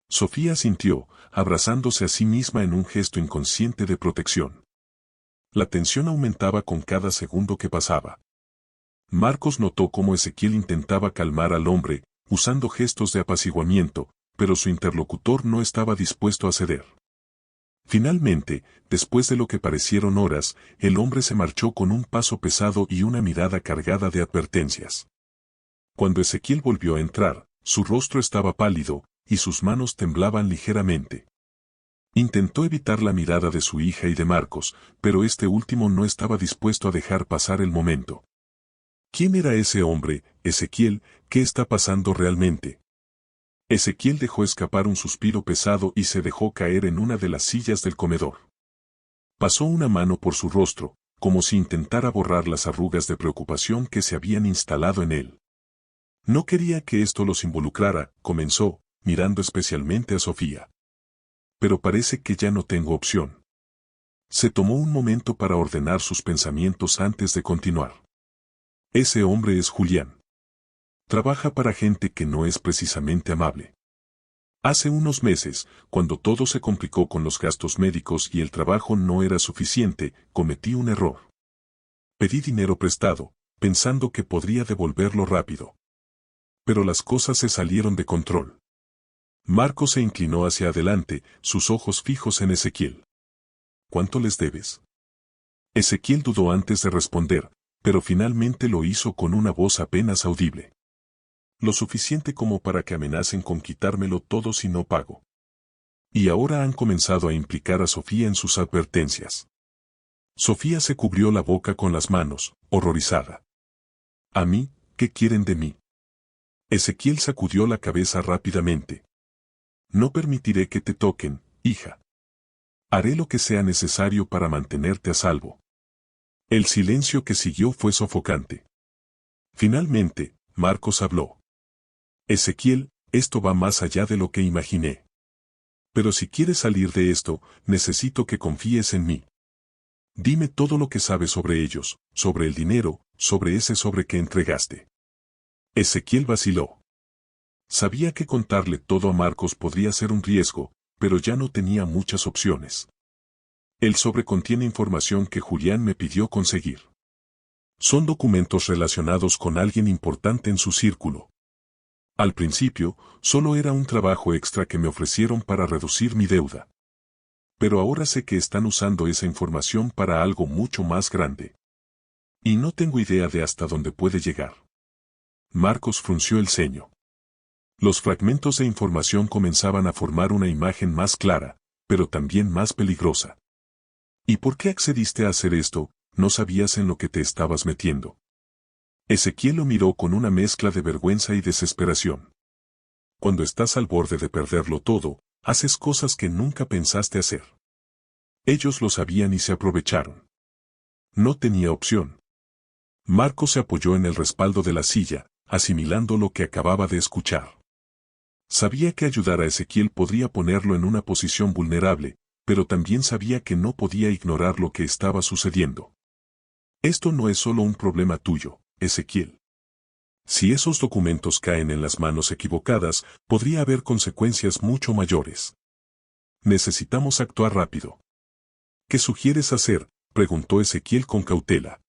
Sofía asintió, abrazándose a sí misma en un gesto inconsciente de protección. La tensión aumentaba con cada segundo que pasaba. Marcos notó cómo Ezequiel intentaba calmar al hombre, usando gestos de apaciguamiento, pero su interlocutor no estaba dispuesto a ceder. Finalmente, después de lo que parecieron horas, el hombre se marchó con un paso pesado y una mirada cargada de advertencias. Cuando Ezequiel volvió a entrar, su rostro estaba pálido, y sus manos temblaban ligeramente. Intentó evitar la mirada de su hija y de Marcos, pero este último no estaba dispuesto a dejar pasar el momento. ¿Quién era ese hombre, Ezequiel? ¿Qué está pasando realmente? Ezequiel dejó escapar un suspiro pesado y se dejó caer en una de las sillas del comedor. Pasó una mano por su rostro, como si intentara borrar las arrugas de preocupación que se habían instalado en él. No quería que esto los involucrara, comenzó, mirando especialmente a Sofía. Pero parece que ya no tengo opción. Se tomó un momento para ordenar sus pensamientos antes de continuar. Ese hombre es Julián. Trabaja para gente que no es precisamente amable. Hace unos meses, cuando todo se complicó con los gastos médicos y el trabajo no era suficiente, cometí un error. Pedí dinero prestado, pensando que podría devolverlo rápido. Pero las cosas se salieron de control. Marcos se inclinó hacia adelante, sus ojos fijos en Ezequiel. ¿Cuánto les debes? Ezequiel dudó antes de responder, pero finalmente lo hizo con una voz apenas audible. Lo suficiente como para que amenacen con quitármelo todo si no pago. Y ahora han comenzado a implicar a Sofía en sus advertencias. Sofía se cubrió la boca con las manos, horrorizada. ¿A mí? ¿Qué quieren de mí? Ezequiel sacudió la cabeza rápidamente. No permitiré que te toquen, hija. Haré lo que sea necesario para mantenerte a salvo. El silencio que siguió fue sofocante. Finalmente, Marcos habló. Ezequiel, esto va más allá de lo que imaginé. Pero si quieres salir de esto, necesito que confíes en mí. Dime todo lo que sabes sobre ellos, sobre el dinero, sobre ese sobre que entregaste. Ezequiel vaciló. Sabía que contarle todo a Marcos podría ser un riesgo, pero ya no tenía muchas opciones. El sobre contiene información que Julián me pidió conseguir. Son documentos relacionados con alguien importante en su círculo. Al principio, solo era un trabajo extra que me ofrecieron para reducir mi deuda. Pero ahora sé que están usando esa información para algo mucho más grande. Y no tengo idea de hasta dónde puede llegar. Marcos frunció el ceño. Los fragmentos de información comenzaban a formar una imagen más clara, pero también más peligrosa. ¿Y por qué accediste a hacer esto? ¿No sabías en lo que te estabas metiendo? Ezequiel lo miró con una mezcla de vergüenza y desesperación. Cuando estás al borde de perderlo todo, haces cosas que nunca pensaste hacer. Ellos lo sabían y se aprovecharon. No tenía opción. Marco se apoyó en el respaldo de la silla, asimilando lo que acababa de escuchar. Sabía que ayudar a Ezequiel podría ponerlo en una posición vulnerable, pero también sabía que no podía ignorar lo que estaba sucediendo. Esto no es solo un problema tuyo, Ezequiel. Si esos documentos caen en las manos equivocadas, podría haber consecuencias mucho mayores. Necesitamos actuar rápido. ¿Qué sugieres hacer?, preguntó Ezequiel con cautela.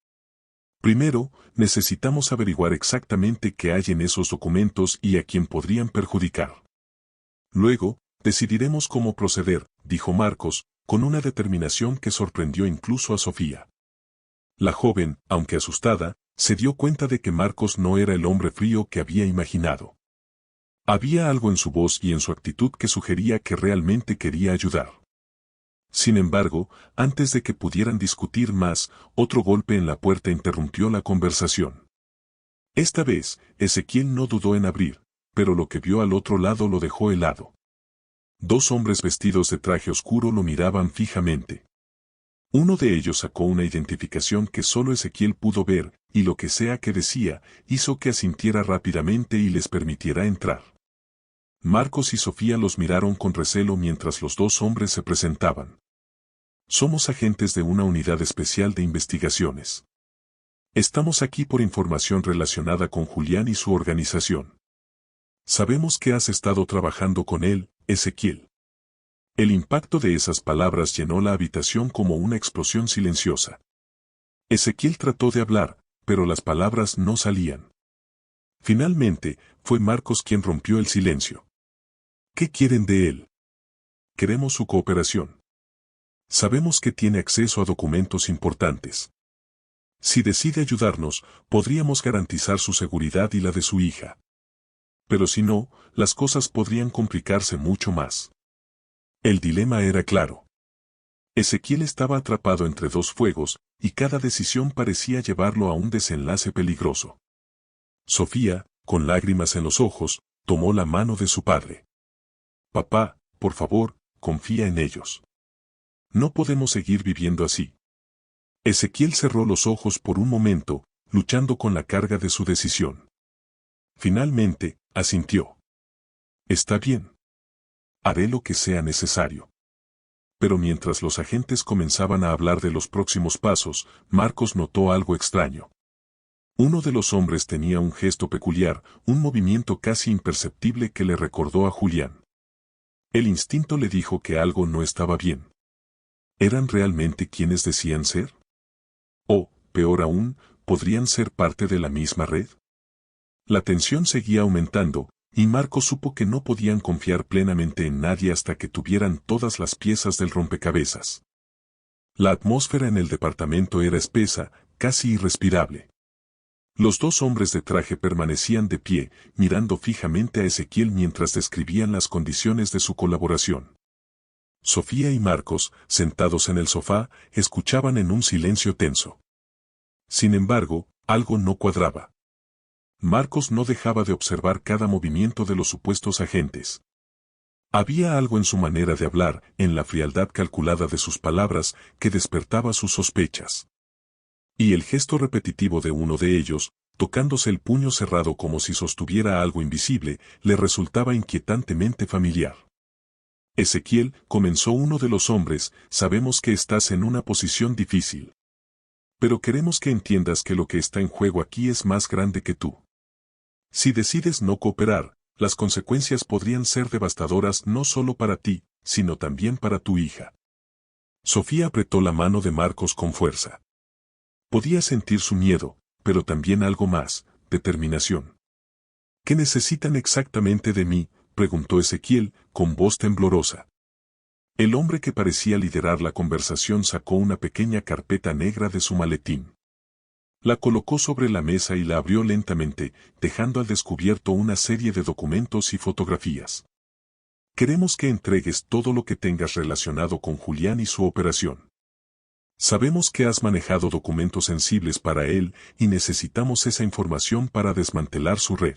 Primero, necesitamos averiguar exactamente qué hay en esos documentos y a quién podrían perjudicar. Luego, decidiremos cómo proceder, dijo Marcos, con una determinación que sorprendió incluso a Sofía. La joven, aunque asustada, se dio cuenta de que Marcos no era el hombre frío que había imaginado. Había algo en su voz y en su actitud que sugería que realmente quería ayudar. Sin embargo, antes de que pudieran discutir más, otro golpe en la puerta interrumpió la conversación. Esta vez, Ezequiel no dudó en abrir, pero lo que vio al otro lado lo dejó helado. Dos hombres vestidos de traje oscuro lo miraban fijamente. Uno de ellos sacó una identificación que solo Ezequiel pudo ver, y lo que sea que decía, hizo que asintiera rápidamente y les permitiera entrar. Marcos y Sofía los miraron con recelo mientras los dos hombres se presentaban. Somos agentes de una unidad especial de investigaciones. Estamos aquí por información relacionada con Julián y su organización. Sabemos que has estado trabajando con él, Ezequiel. El impacto de esas palabras llenó la habitación como una explosión silenciosa. Ezequiel trató de hablar, pero las palabras no salían. Finalmente, fue Marcos quien rompió el silencio. ¿Qué quieren de él? Queremos su cooperación. Sabemos que tiene acceso a documentos importantes. Si decide ayudarnos, podríamos garantizar su seguridad y la de su hija. Pero si no, las cosas podrían complicarse mucho más. El dilema era claro. Ezequiel estaba atrapado entre dos fuegos, y cada decisión parecía llevarlo a un desenlace peligroso. Sofía, con lágrimas en los ojos, tomó la mano de su padre. Papá, por favor, confía en ellos. No podemos seguir viviendo así. Ezequiel cerró los ojos por un momento, luchando con la carga de su decisión. Finalmente, asintió. Está bien. Haré lo que sea necesario. Pero mientras los agentes comenzaban a hablar de los próximos pasos, Marcos notó algo extraño. Uno de los hombres tenía un gesto peculiar, un movimiento casi imperceptible que le recordó a Julián. El instinto le dijo que algo no estaba bien. ¿Eran realmente quienes decían ser? O, peor aún, ¿podrían ser parte de la misma red? La tensión seguía aumentando, y Marcos supo que no podían confiar plenamente en nadie hasta que tuvieran todas las piezas del rompecabezas. La atmósfera en el departamento era espesa, casi irrespirable. Los dos hombres de traje permanecían de pie, mirando fijamente a Ezequiel mientras describían las condiciones de su colaboración. Sofía y Marcos, sentados en el sofá, escuchaban en un silencio tenso. Sin embargo, algo no cuadraba. Marcos no dejaba de observar cada movimiento de los supuestos agentes. Había algo en su manera de hablar, en la frialdad calculada de sus palabras, que despertaba sus sospechas. Y el gesto repetitivo de uno de ellos, tocándose el puño cerrado como si sostuviera algo invisible, le resultaba inquietantemente familiar. Ezequiel, comenzó uno de los hombres, sabemos que estás en una posición difícil. Pero queremos que entiendas que lo que está en juego aquí es más grande que tú. Si decides no cooperar, las consecuencias podrían ser devastadoras no solo para ti, sino también para tu hija. Sofía apretó la mano de Marcos con fuerza. Podía sentir su miedo, pero también algo más, determinación. ¿Qué necesitan exactamente de mí?, preguntó Ezequiel, con voz temblorosa. El hombre que parecía liderar la conversación sacó una pequeña carpeta negra de su maletín. La colocó sobre la mesa y la abrió lentamente, dejando al descubierto una serie de documentos y fotografías. Queremos que entregues todo lo que tengas relacionado con Julián y su operación. Sabemos que has manejado documentos sensibles para él y necesitamos esa información para desmantelar su red.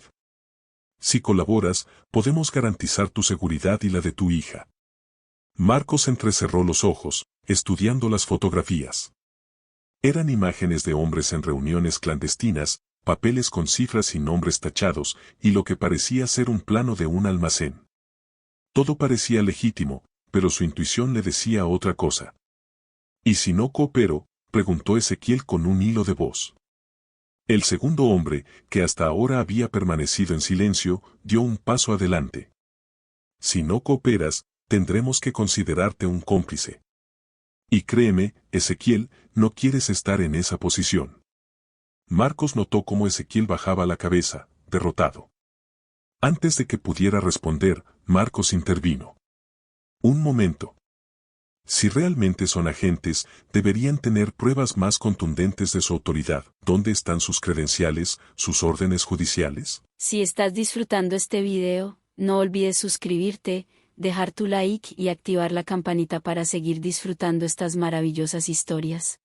Si colaboras, podemos garantizar tu seguridad y la de tu hija. Marcos entrecerró los ojos, estudiando las fotografías. Eran imágenes de hombres en reuniones clandestinas, papeles con cifras y nombres tachados, y lo que parecía ser un plano de un almacén. Todo parecía legítimo, pero su intuición le decía otra cosa. ¿Y si no coopero?, preguntó Ezequiel con un hilo de voz. El segundo hombre, que hasta ahora había permanecido en silencio, dio un paso adelante. Si no cooperas, tendremos que considerarte un cómplice. Y créeme, Ezequiel, no quieres estar en esa posición. Marcos notó cómo Ezequiel bajaba la cabeza, derrotado. Antes de que pudiera responder, Marcos intervino. Un momento. Si realmente son agentes, deberían tener pruebas más contundentes de su autoridad. ¿Dónde están sus credenciales, sus órdenes judiciales? Si estás disfrutando este video, no olvides suscribirte, dejar tu like y activar la campanita para seguir disfrutando estas maravillosas historias.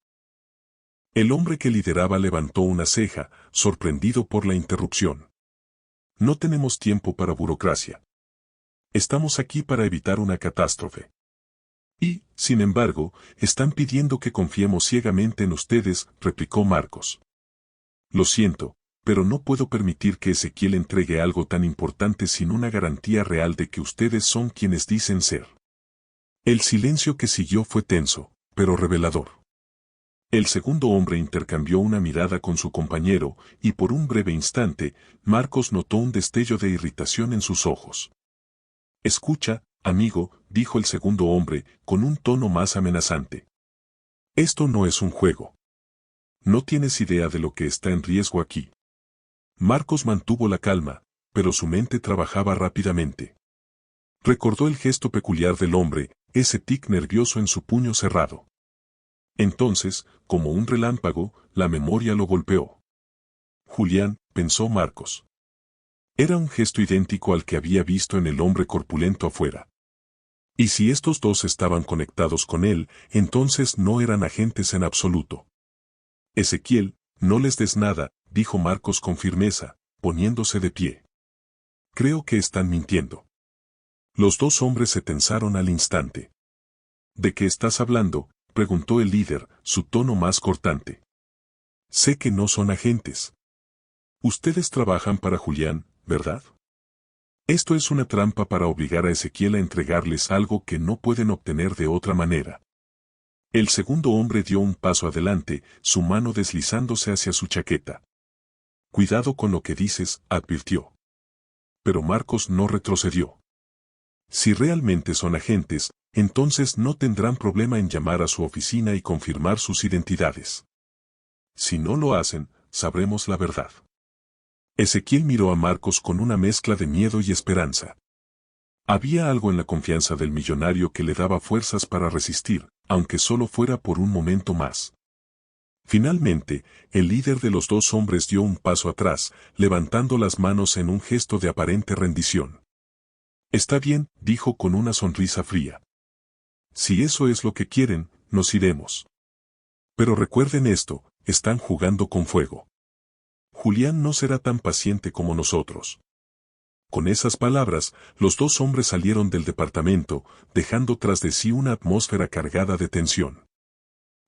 El hombre que lideraba levantó una ceja, sorprendido por la interrupción. No tenemos tiempo para burocracia. Estamos aquí para evitar una catástrofe. Y, sin embargo, están pidiendo que confiemos ciegamente en ustedes, replicó Marcos. Lo siento, pero no puedo permitir que Ezequiel entregue algo tan importante sin una garantía real de que ustedes son quienes dicen ser. El silencio que siguió fue tenso, pero revelador. El segundo hombre intercambió una mirada con su compañero, y por un breve instante, Marcos notó un destello de irritación en sus ojos. Escucha, amigo, dijo el segundo hombre, con un tono más amenazante. Esto no es un juego. No tienes idea de lo que está en riesgo aquí. Marcos mantuvo la calma, pero su mente trabajaba rápidamente. Recordó el gesto peculiar del hombre, ese tic nervioso en su puño cerrado. Entonces, como un relámpago, la memoria lo golpeó. Julián, pensó Marcos. Era un gesto idéntico al que había visto en el hombre corpulento afuera. Y si estos dos estaban conectados con él, entonces no eran agentes en absoluto. Ezequiel, no les des nada, dijo Marcos con firmeza, poniéndose de pie. Creo que están mintiendo. Los dos hombres se tensaron al instante. ¿De qué estás hablando?, preguntó el líder, su tono más cortante. Sé que no son agentes. Ustedes trabajan para Julián, ¿verdad? Esto es una trampa para obligar a Ezequiel a entregarles algo que no pueden obtener de otra manera. El segundo hombre dio un paso adelante, su mano deslizándose hacia su chaqueta. Cuidado con lo que dices, advirtió. Pero Marcos no retrocedió. Si realmente son agentes, entonces no tendrán problema en llamar a su oficina y confirmar sus identidades. Si no lo hacen, sabremos la verdad. Ezequiel miró a Marcos con una mezcla de miedo y esperanza. Había algo en la confianza del millonario que le daba fuerzas para resistir, aunque solo fuera por un momento más. Finalmente, el líder de los dos hombres dio un paso atrás, levantando las manos en un gesto de aparente rendición. Está bien, dijo con una sonrisa fría. Si eso es lo que quieren, nos iremos. Pero recuerden esto, están jugando con fuego. Julián no será tan paciente como nosotros. Con esas palabras, los dos hombres salieron del departamento, dejando tras de sí una atmósfera cargada de tensión.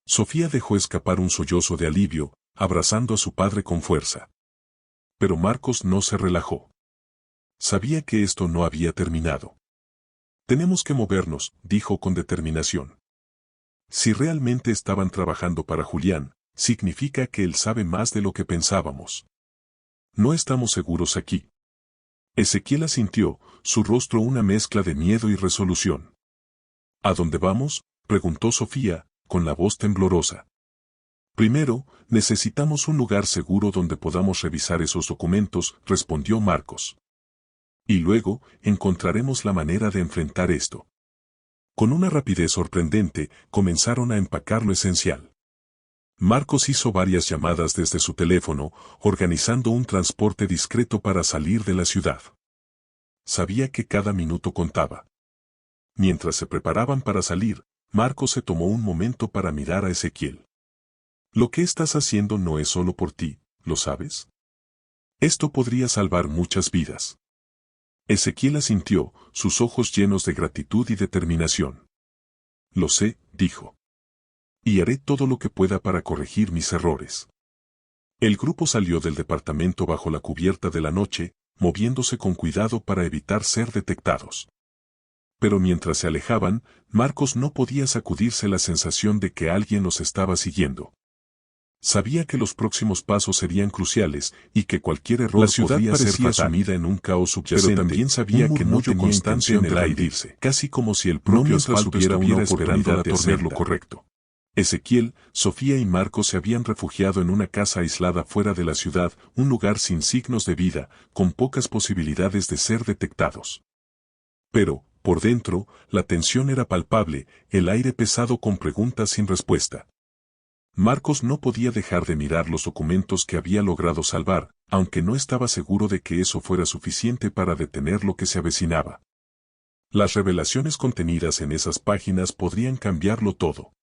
Sofía dejó escapar un sollozo de alivio, abrazando a su padre con fuerza. Pero Marcos no se relajó. Sabía que esto no había terminado. Tenemos que movernos, dijo con determinación. Si realmente estaban trabajando para Julián, significa que él sabe más de lo que pensábamos. No estamos seguros aquí. Ezequiel asintió, su rostro una mezcla de miedo y resolución. ¿A dónde vamos?, preguntó Sofía, con la voz temblorosa. Primero, necesitamos un lugar seguro donde podamos revisar esos documentos, respondió Marcos. Y luego, encontraremos la manera de enfrentar esto. Con una rapidez sorprendente, comenzaron a empacar lo esencial. Marcos hizo varias llamadas desde su teléfono, organizando un transporte discreto para salir de la ciudad. Sabía que cada minuto contaba. Mientras se preparaban para salir, Marcos se tomó un momento para mirar a Ezequiel. Lo que estás haciendo no es solo por ti, ¿lo sabes? Esto podría salvar muchas vidas. Ezequiel asintió, sus ojos llenos de gratitud y determinación. Lo sé, dijo. Y haré todo lo que pueda para corregir mis errores. El grupo salió del departamento bajo la cubierta de la noche, moviéndose con cuidado para evitar ser detectados. Pero mientras se alejaban, Marcos no podía sacudirse la sensación de que alguien los estaba siguiendo. Sabía que los próximos pasos serían cruciales y que cualquier error podría ser sumida en un caos subyacente, pero también sabía que no tenía constancia en el aire, casi como si el propio asfalto tuviera una oportunidad de hacer lo correcto. Ezequiel, Sofía y Marcos se habían refugiado en una casa aislada fuera de la ciudad, un lugar sin signos de vida, con pocas posibilidades de ser detectados. Pero, por dentro, la tensión era palpable, el aire pesado con preguntas sin respuesta. Marcos no podía dejar de mirar los documentos que había logrado salvar, aunque no estaba seguro de que eso fuera suficiente para detener lo que se avecinaba. Las revelaciones contenidas en esas páginas podrían cambiarlo todo.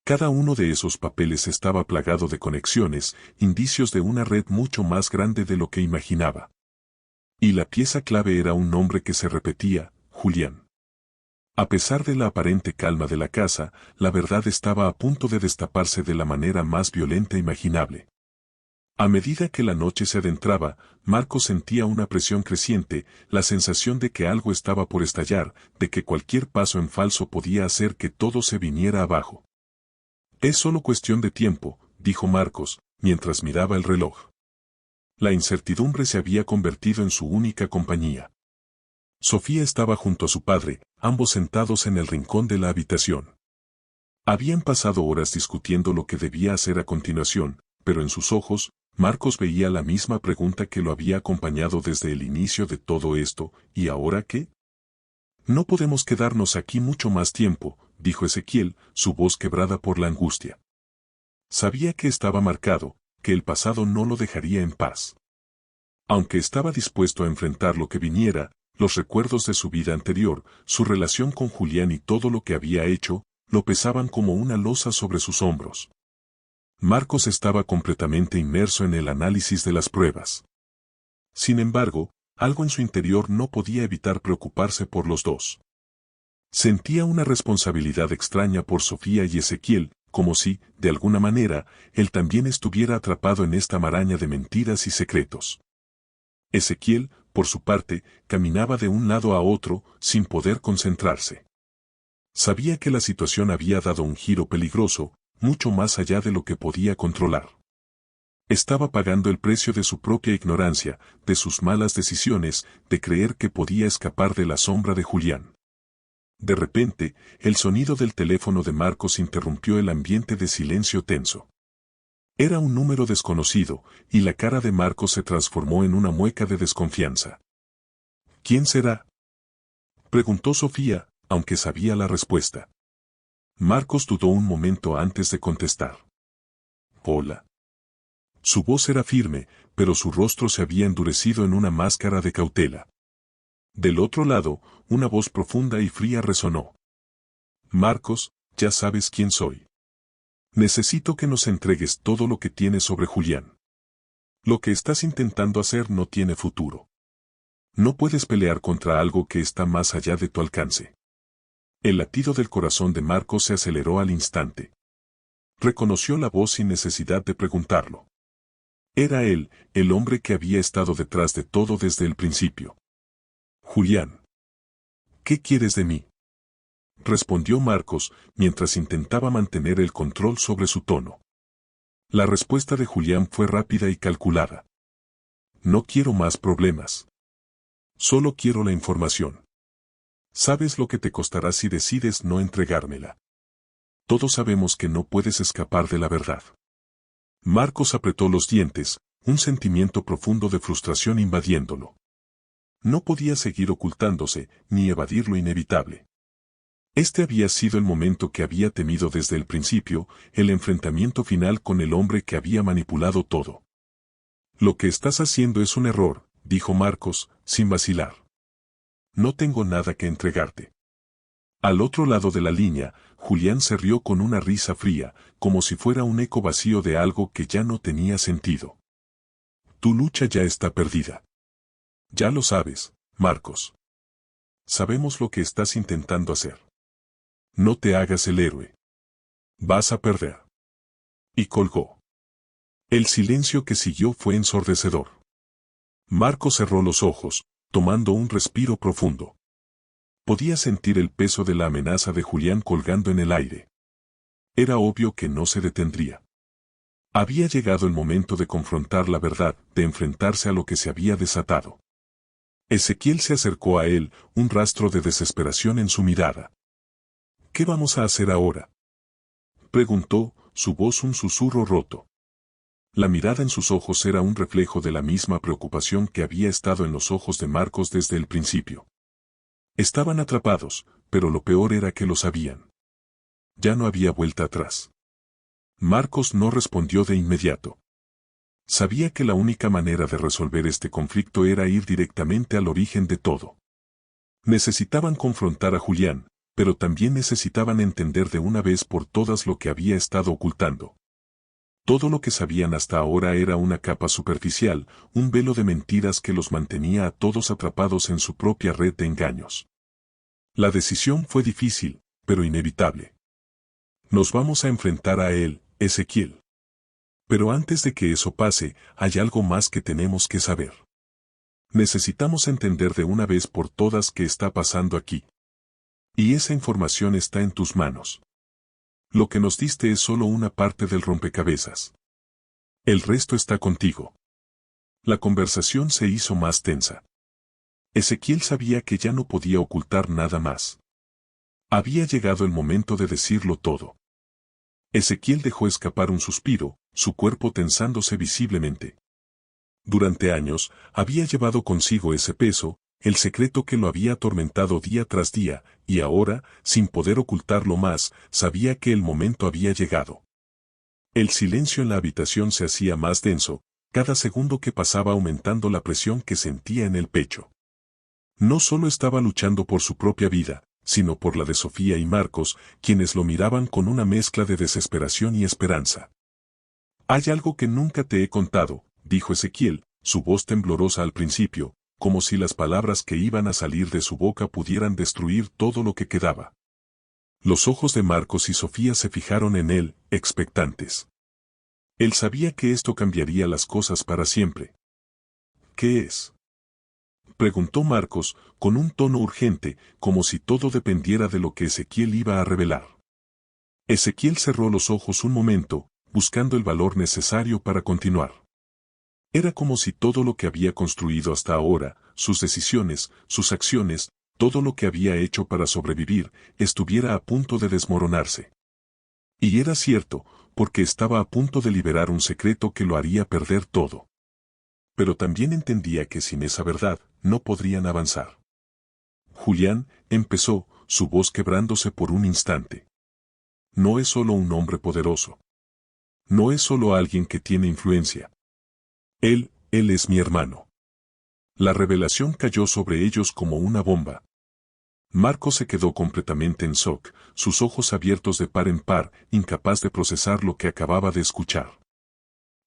Cada uno de esos papeles estaba plagado de conexiones, indicios de una red mucho más grande de lo que imaginaba. Y la pieza clave era un nombre que se repetía, Julián. A pesar de la aparente calma de la casa, la verdad estaba a punto de destaparse de la manera más violenta imaginable. A medida que la noche se adentraba, Marcos sentía una presión creciente, la sensación de que algo estaba por estallar, de que cualquier paso en falso podía hacer que todo se viniera abajo. Es solo cuestión de tiempo, dijo Marcos, mientras miraba el reloj. La incertidumbre se había convertido en su única compañía. Sofía estaba junto a su padre, ambos sentados en el rincón de la habitación. Habían pasado horas discutiendo lo que debía hacer a continuación, pero en sus ojos, Marcos veía la misma pregunta que lo había acompañado desde el inicio de todo esto, ¿y ahora qué? No podemos quedarnos aquí mucho más tiempo, dijo Ezequiel, su voz quebrada por la angustia. Sabía que estaba marcado, que el pasado no lo dejaría en paz. Aunque estaba dispuesto a enfrentar lo que viniera, los recuerdos de su vida anterior, su relación con Julián y todo lo que había hecho, lo pesaban como una losa sobre sus hombros. Marcos estaba completamente inmerso en el análisis de las pruebas. Sin embargo, algo en su interior no podía evitar preocuparse por los dos. Sentía una responsabilidad extraña por Sofía y Ezequiel, como si, de alguna manera, él también estuviera atrapado en esta maraña de mentiras y secretos. Ezequiel, por su parte, caminaba de un lado a otro, sin poder concentrarse. Sabía que la situación había dado un giro peligroso, mucho más allá de lo que podía controlar. Estaba pagando el precio de su propia ignorancia, de sus malas decisiones, de creer que podía escapar de la sombra de Julián. De repente, el sonido del teléfono de Marcos interrumpió el ambiente de silencio tenso. Era un número desconocido, y la cara de Marcos se transformó en una mueca de desconfianza. ¿Quién será?, preguntó Sofía, aunque sabía la respuesta. Marcos dudó un momento antes de contestar. Hola. Su voz era firme, pero su rostro se había endurecido en una máscara de cautela. Del otro lado, una voz profunda y fría resonó. Marcos, ya sabes quién soy. Necesito que nos entregues todo lo que tienes sobre Julián. Lo que estás intentando hacer no tiene futuro. No puedes pelear contra algo que está más allá de tu alcance. El latido del corazón de Marcos se aceleró al instante. Reconoció la voz sin necesidad de preguntarlo. Era él, el hombre que había estado detrás de todo desde el principio. Julián. ¿Qué quieres de mí?, respondió Marcos, mientras intentaba mantener el control sobre su tono. La respuesta de Julián fue rápida y calculada. No quiero más problemas. Solo quiero la información. ¿Sabes lo que te costará si decides no entregármela? Todos sabemos que no puedes escapar de la verdad. Marcos apretó los dientes, un sentimiento profundo de frustración invadiéndolo. No podía seguir ocultándose, ni evadir lo inevitable. Este había sido el momento que había temido desde el principio, el enfrentamiento final con el hombre que había manipulado todo. Lo que estás haciendo es un error, dijo Marcos, sin vacilar. No tengo nada que entregarte. Al otro lado de la línea, Julián se rió con una risa fría, como si fuera un eco vacío de algo que ya no tenía sentido. Tu lucha ya está perdida. Ya lo sabes, Marcos. Sabemos lo que estás intentando hacer. No te hagas el héroe. Vas a perder. Y colgó. El silencio que siguió fue ensordecedor. Marcos cerró los ojos, tomando un respiro profundo. Podía sentir el peso de la amenaza de Julián colgando en el aire. Era obvio que no se detendría. Había llegado el momento de confrontar la verdad, de enfrentarse a lo que se había desatado. Ezequiel se acercó a él, un rastro de desesperación en su mirada. ¿Qué vamos a hacer ahora?, preguntó, su voz un susurro roto. La mirada en sus ojos era un reflejo de la misma preocupación que había estado en los ojos de Marcos desde el principio. Estaban atrapados, pero lo peor era que lo sabían. Ya no había vuelta atrás. Marcos no respondió de inmediato. Sabía que la única manera de resolver este conflicto era ir directamente al origen de todo. Necesitaban confrontar a Julián, pero también necesitaban entender de una vez por todas lo que había estado ocultando. Todo lo que sabían hasta ahora era una capa superficial, un velo de mentiras que los mantenía a todos atrapados en su propia red de engaños. La decisión fue difícil, pero inevitable. Nos vamos a enfrentar a él, Ezequiel. Pero antes de que eso pase, hay algo más que tenemos que saber. Necesitamos entender de una vez por todas qué está pasando aquí. Y esa información está en tus manos. Lo que nos diste es solo una parte del rompecabezas. El resto está contigo. La conversación se hizo más tensa. Ezequiel sabía que ya no podía ocultar nada más. Había llegado el momento de decirlo todo. Ezequiel dejó escapar un suspiro, su cuerpo tensándose visiblemente. Durante años, había llevado consigo ese peso, el secreto que lo había atormentado día tras día, y ahora, sin poder ocultarlo más, sabía que el momento había llegado. El silencio en la habitación se hacía más denso, cada segundo que pasaba aumentando la presión que sentía en el pecho. No solo estaba luchando por su propia vida, sino por la de Sofía y Marcos, quienes lo miraban con una mezcla de desesperación y esperanza. «Hay algo que nunca te he contado», dijo Ezequiel, su voz temblorosa al principio, como si las palabras que iban a salir de su boca pudieran destruir todo lo que quedaba. Los ojos de Marcos y Sofía se fijaron en él, expectantes. Él sabía que esto cambiaría las cosas para siempre. «¿Qué es?», preguntó Marcos, con un tono urgente, como si todo dependiera de lo que Ezequiel iba a revelar. Ezequiel cerró los ojos un momento, buscando el valor necesario para continuar. Era como si todo lo que había construido hasta ahora, sus decisiones, sus acciones, todo lo que había hecho para sobrevivir, estuviera a punto de desmoronarse. Y era cierto, porque estaba a punto de liberar un secreto que lo haría perder todo. Pero también entendía que sin esa verdad, no podrían avanzar. Julián, empezó, su voz quebrándose por un instante. No es solo un hombre poderoso. No es solo alguien que tiene influencia. Él es mi hermano. La revelación cayó sobre ellos como una bomba. Marco se quedó completamente en shock, sus ojos abiertos de par en par, incapaz de procesar lo que acababa de escuchar.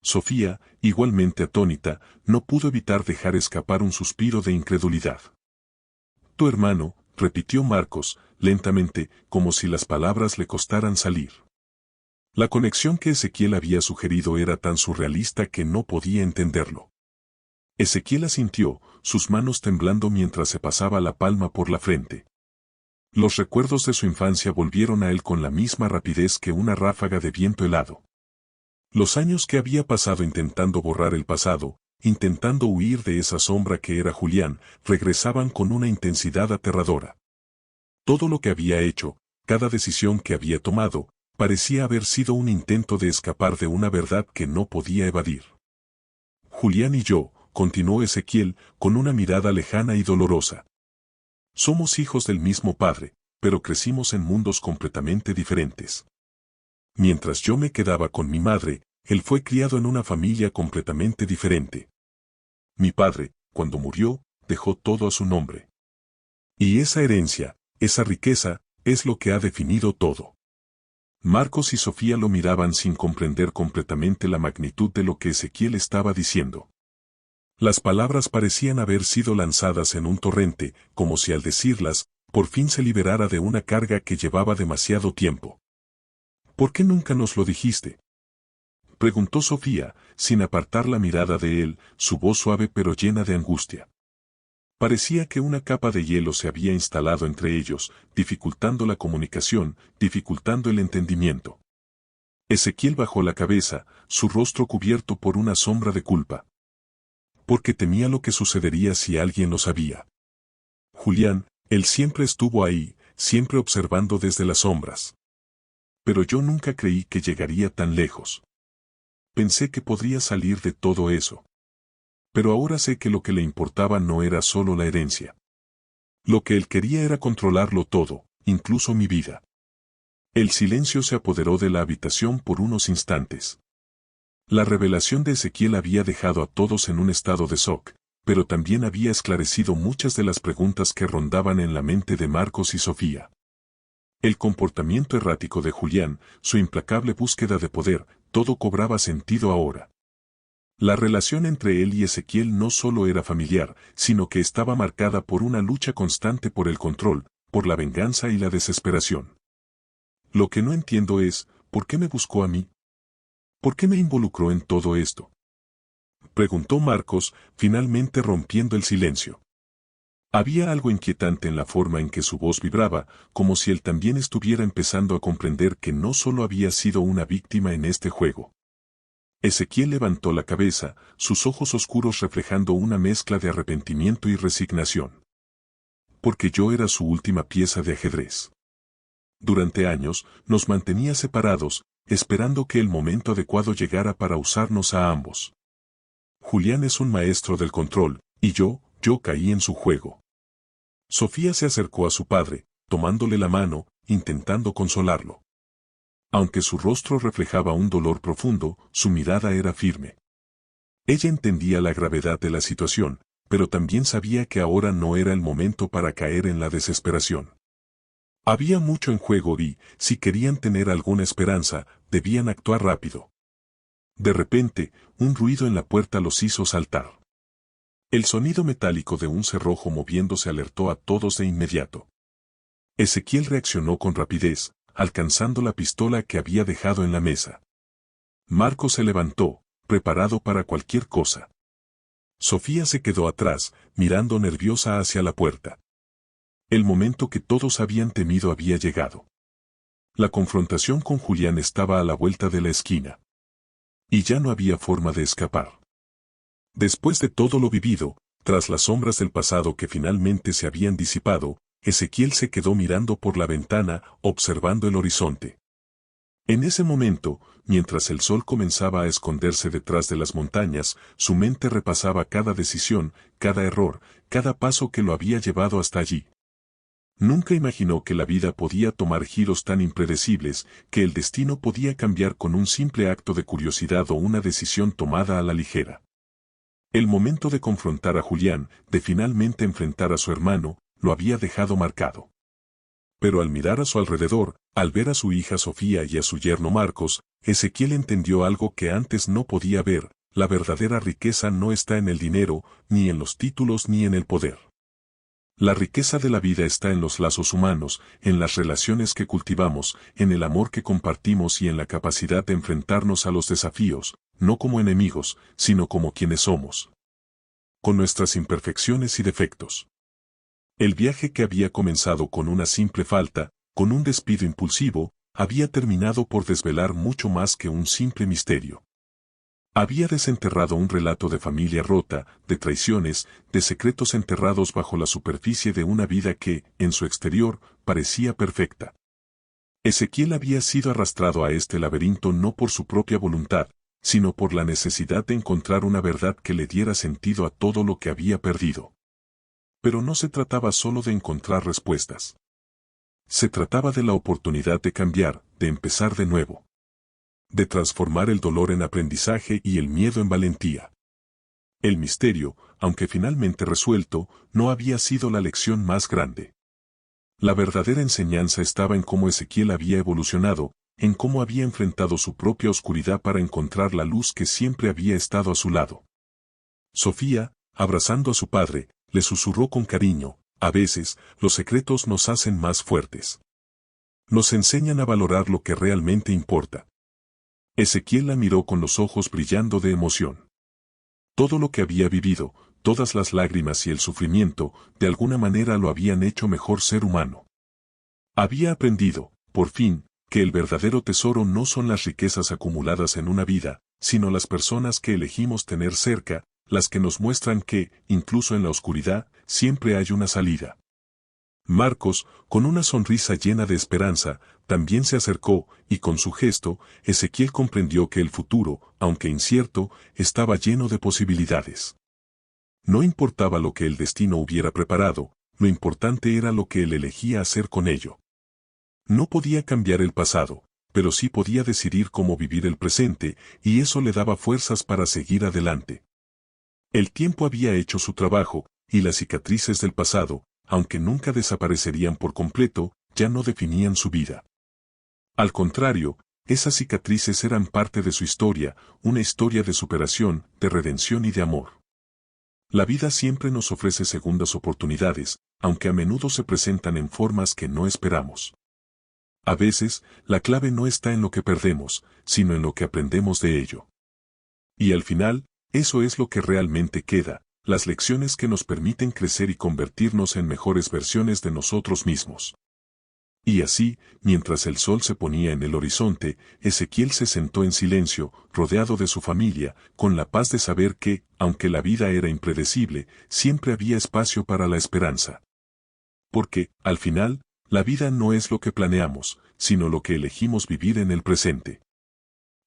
Sofía, igualmente atónita, no pudo evitar dejar escapar un suspiro de incredulidad. «Tu hermano», repitió Marcos, lentamente, como si las palabras le costaran salir. La conexión que Ezequiel había sugerido era tan surrealista que no podía entenderlo. Ezequiel asintió, sus manos temblando mientras se pasaba la palma por la frente. Los recuerdos de su infancia volvieron a él con la misma rapidez que una ráfaga de viento helado. Los años que había pasado intentando borrar el pasado, intentando huir de esa sombra que era Julián, regresaban con una intensidad aterradora. Todo lo que había hecho, cada decisión que había tomado, parecía haber sido un intento de escapar de una verdad que no podía evadir. «Julián y yo», continuó Ezequiel, con una mirada lejana y dolorosa. «Somos hijos del mismo padre, pero crecimos en mundos completamente diferentes. Mientras yo me quedaba con mi madre, él fue criado en una familia completamente diferente. Mi padre, cuando murió, dejó todo a su nombre. Y esa herencia, esa riqueza, es lo que ha definido todo». Marcos y Sofía lo miraban sin comprender completamente la magnitud de lo que Ezequiel estaba diciendo. Las palabras parecían haber sido lanzadas en un torrente, como si al decirlas, por fin se liberara de una carga que llevaba demasiado tiempo. «¿Por qué nunca nos lo dijiste?», preguntó Sofía, sin apartar la mirada de él, su voz suave pero llena de angustia. Parecía que una capa de hielo se había instalado entre ellos, dificultando la comunicación, dificultando el entendimiento. Ezequiel bajó la cabeza, su rostro cubierto por una sombra de culpa. Porque temía lo que sucedería si alguien lo sabía. Julián, él siempre estuvo ahí, siempre observando desde las sombras. Pero yo nunca creí que llegaría tan lejos. Pensé que podría salir de todo eso. Pero ahora sé que lo que le importaba no era solo la herencia. Lo que él quería era controlarlo todo, incluso mi vida. El silencio se apoderó de la habitación por unos instantes. La revelación de Ezequiel había dejado a todos en un estado de shock, pero también había esclarecido muchas de las preguntas que rondaban en la mente de Marcos y Sofía. El comportamiento errático de Julián, su implacable búsqueda de poder, todo cobraba sentido ahora. La relación entre él y Ezequiel no solo era familiar, sino que estaba marcada por una lucha constante por el control, por la venganza y la desesperación. Lo que no entiendo es, ¿por qué me buscó a mí? ¿Por qué me involucró en todo esto?, preguntó Marcos, finalmente rompiendo el silencio. Había algo inquietante en la forma en que su voz vibraba, como si él también estuviera empezando a comprender que no solo había sido una víctima en este juego. Ezequiel levantó la cabeza, sus ojos oscuros reflejando una mezcla de arrepentimiento y resignación. Porque yo era su última pieza de ajedrez. Durante años, nos mantenía separados, esperando que el momento adecuado llegara para usarnos a ambos. Julián es un maestro del control, y yo caí en su juego. Sofía se acercó a su padre, tomándole la mano, intentando consolarlo. Aunque su rostro reflejaba un dolor profundo, su mirada era firme. Ella entendía la gravedad de la situación, pero también sabía que ahora no era el momento para caer en la desesperación. Había mucho en juego y, si querían tener alguna esperanza, debían actuar rápido. De repente, un ruido en la puerta los hizo saltar. El sonido metálico de un cerrojo moviéndose alertó a todos de inmediato. Ezequiel reaccionó con rapidez, alcanzando la pistola que había dejado en la mesa. Marcos se levantó, preparado para cualquier cosa. Sofía se quedó atrás, mirando nerviosa hacia la puerta. El momento que todos habían temido había llegado. La confrontación con Julián estaba a la vuelta de la esquina. Y ya no había forma de escapar. Después de todo lo vivido, tras las sombras del pasado que finalmente se habían disipado, Ezequiel se quedó mirando por la ventana, observando el horizonte. En ese momento, mientras el sol comenzaba a esconderse detrás de las montañas, su mente repasaba cada decisión, cada error, cada paso que lo había llevado hasta allí. Nunca imaginó que la vida podía tomar giros tan impredecibles, que el destino podía cambiar con un simple acto de curiosidad o una decisión tomada a la ligera. El momento de confrontar a Julián, de finalmente enfrentar a su hermano, lo había dejado marcado. Pero al mirar a su alrededor, al ver a su hija Sofía y a su yerno Marcos, Ezequiel entendió algo que antes no podía ver: la verdadera riqueza no está en el dinero, ni en los títulos ni en el poder. La riqueza de la vida está en los lazos humanos, en las relaciones que cultivamos, en el amor que compartimos y en la capacidad de enfrentarnos a los desafíos, no como enemigos, sino como quienes somos. Con nuestras imperfecciones y defectos. El viaje que había comenzado con una simple falta, con un despido impulsivo, había terminado por desvelar mucho más que un simple misterio. Había desenterrado un relato de familia rota, de traiciones, de secretos enterrados bajo la superficie de una vida que, en su exterior, parecía perfecta. Ezequiel había sido arrastrado a este laberinto no por su propia voluntad, sino por la necesidad de encontrar una verdad que le diera sentido a todo lo que había perdido. Pero no se trataba solo de encontrar respuestas. Se trataba de la oportunidad de cambiar, de empezar de nuevo. De transformar el dolor en aprendizaje y el miedo en valentía. El misterio, aunque finalmente resuelto, no había sido la lección más grande. La verdadera enseñanza estaba en cómo Ezequiel había evolucionado, en cómo había enfrentado su propia oscuridad para encontrar la luz que siempre había estado a su lado. Sofía, abrazando a su padre, le susurró con cariño: a veces, los secretos nos hacen más fuertes. Nos enseñan a valorar lo que realmente importa. Ezequiel la miró con los ojos brillando de emoción. Todo lo que había vivido, todas las lágrimas y el sufrimiento, de alguna manera lo habían hecho mejor ser humano. Había aprendido, por fin, que el verdadero tesoro no son las riquezas acumuladas en una vida, sino las personas que elegimos tener cerca, las que nos muestran que, incluso en la oscuridad, siempre hay una salida. Marcos, con una sonrisa llena de esperanza, también se acercó, y con su gesto, Ezequiel comprendió que el futuro, aunque incierto, estaba lleno de posibilidades. No importaba lo que el destino hubiera preparado, lo importante era lo que él elegía hacer con ello. No podía cambiar el pasado, pero sí podía decidir cómo vivir el presente, y eso le daba fuerzas para seguir adelante. El tiempo había hecho su trabajo, y las cicatrices del pasado, aunque nunca desaparecerían por completo, ya no definían su vida. Al contrario, esas cicatrices eran parte de su historia, una historia de superación, de redención y de amor. La vida siempre nos ofrece segundas oportunidades, aunque a menudo se presentan en formas que no esperamos. A veces, la clave no está en lo que perdemos, sino en lo que aprendemos de ello. Y al final, eso es lo que realmente queda: las lecciones que nos permiten crecer y convertirnos en mejores versiones de nosotros mismos. Y así, mientras el sol se ponía en el horizonte, Ezequiel se sentó en silencio, rodeado de su familia, con la paz de saber que, aunque la vida era impredecible, siempre había espacio para la esperanza. Porque, al final, la vida no es lo que planeamos, sino lo que elegimos vivir en el presente.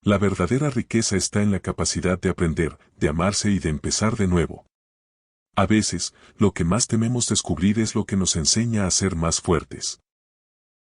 La verdadera riqueza está en la capacidad de aprender, de amarse y de empezar de nuevo. A veces, lo que más tememos descubrir es lo que nos enseña a ser más fuertes.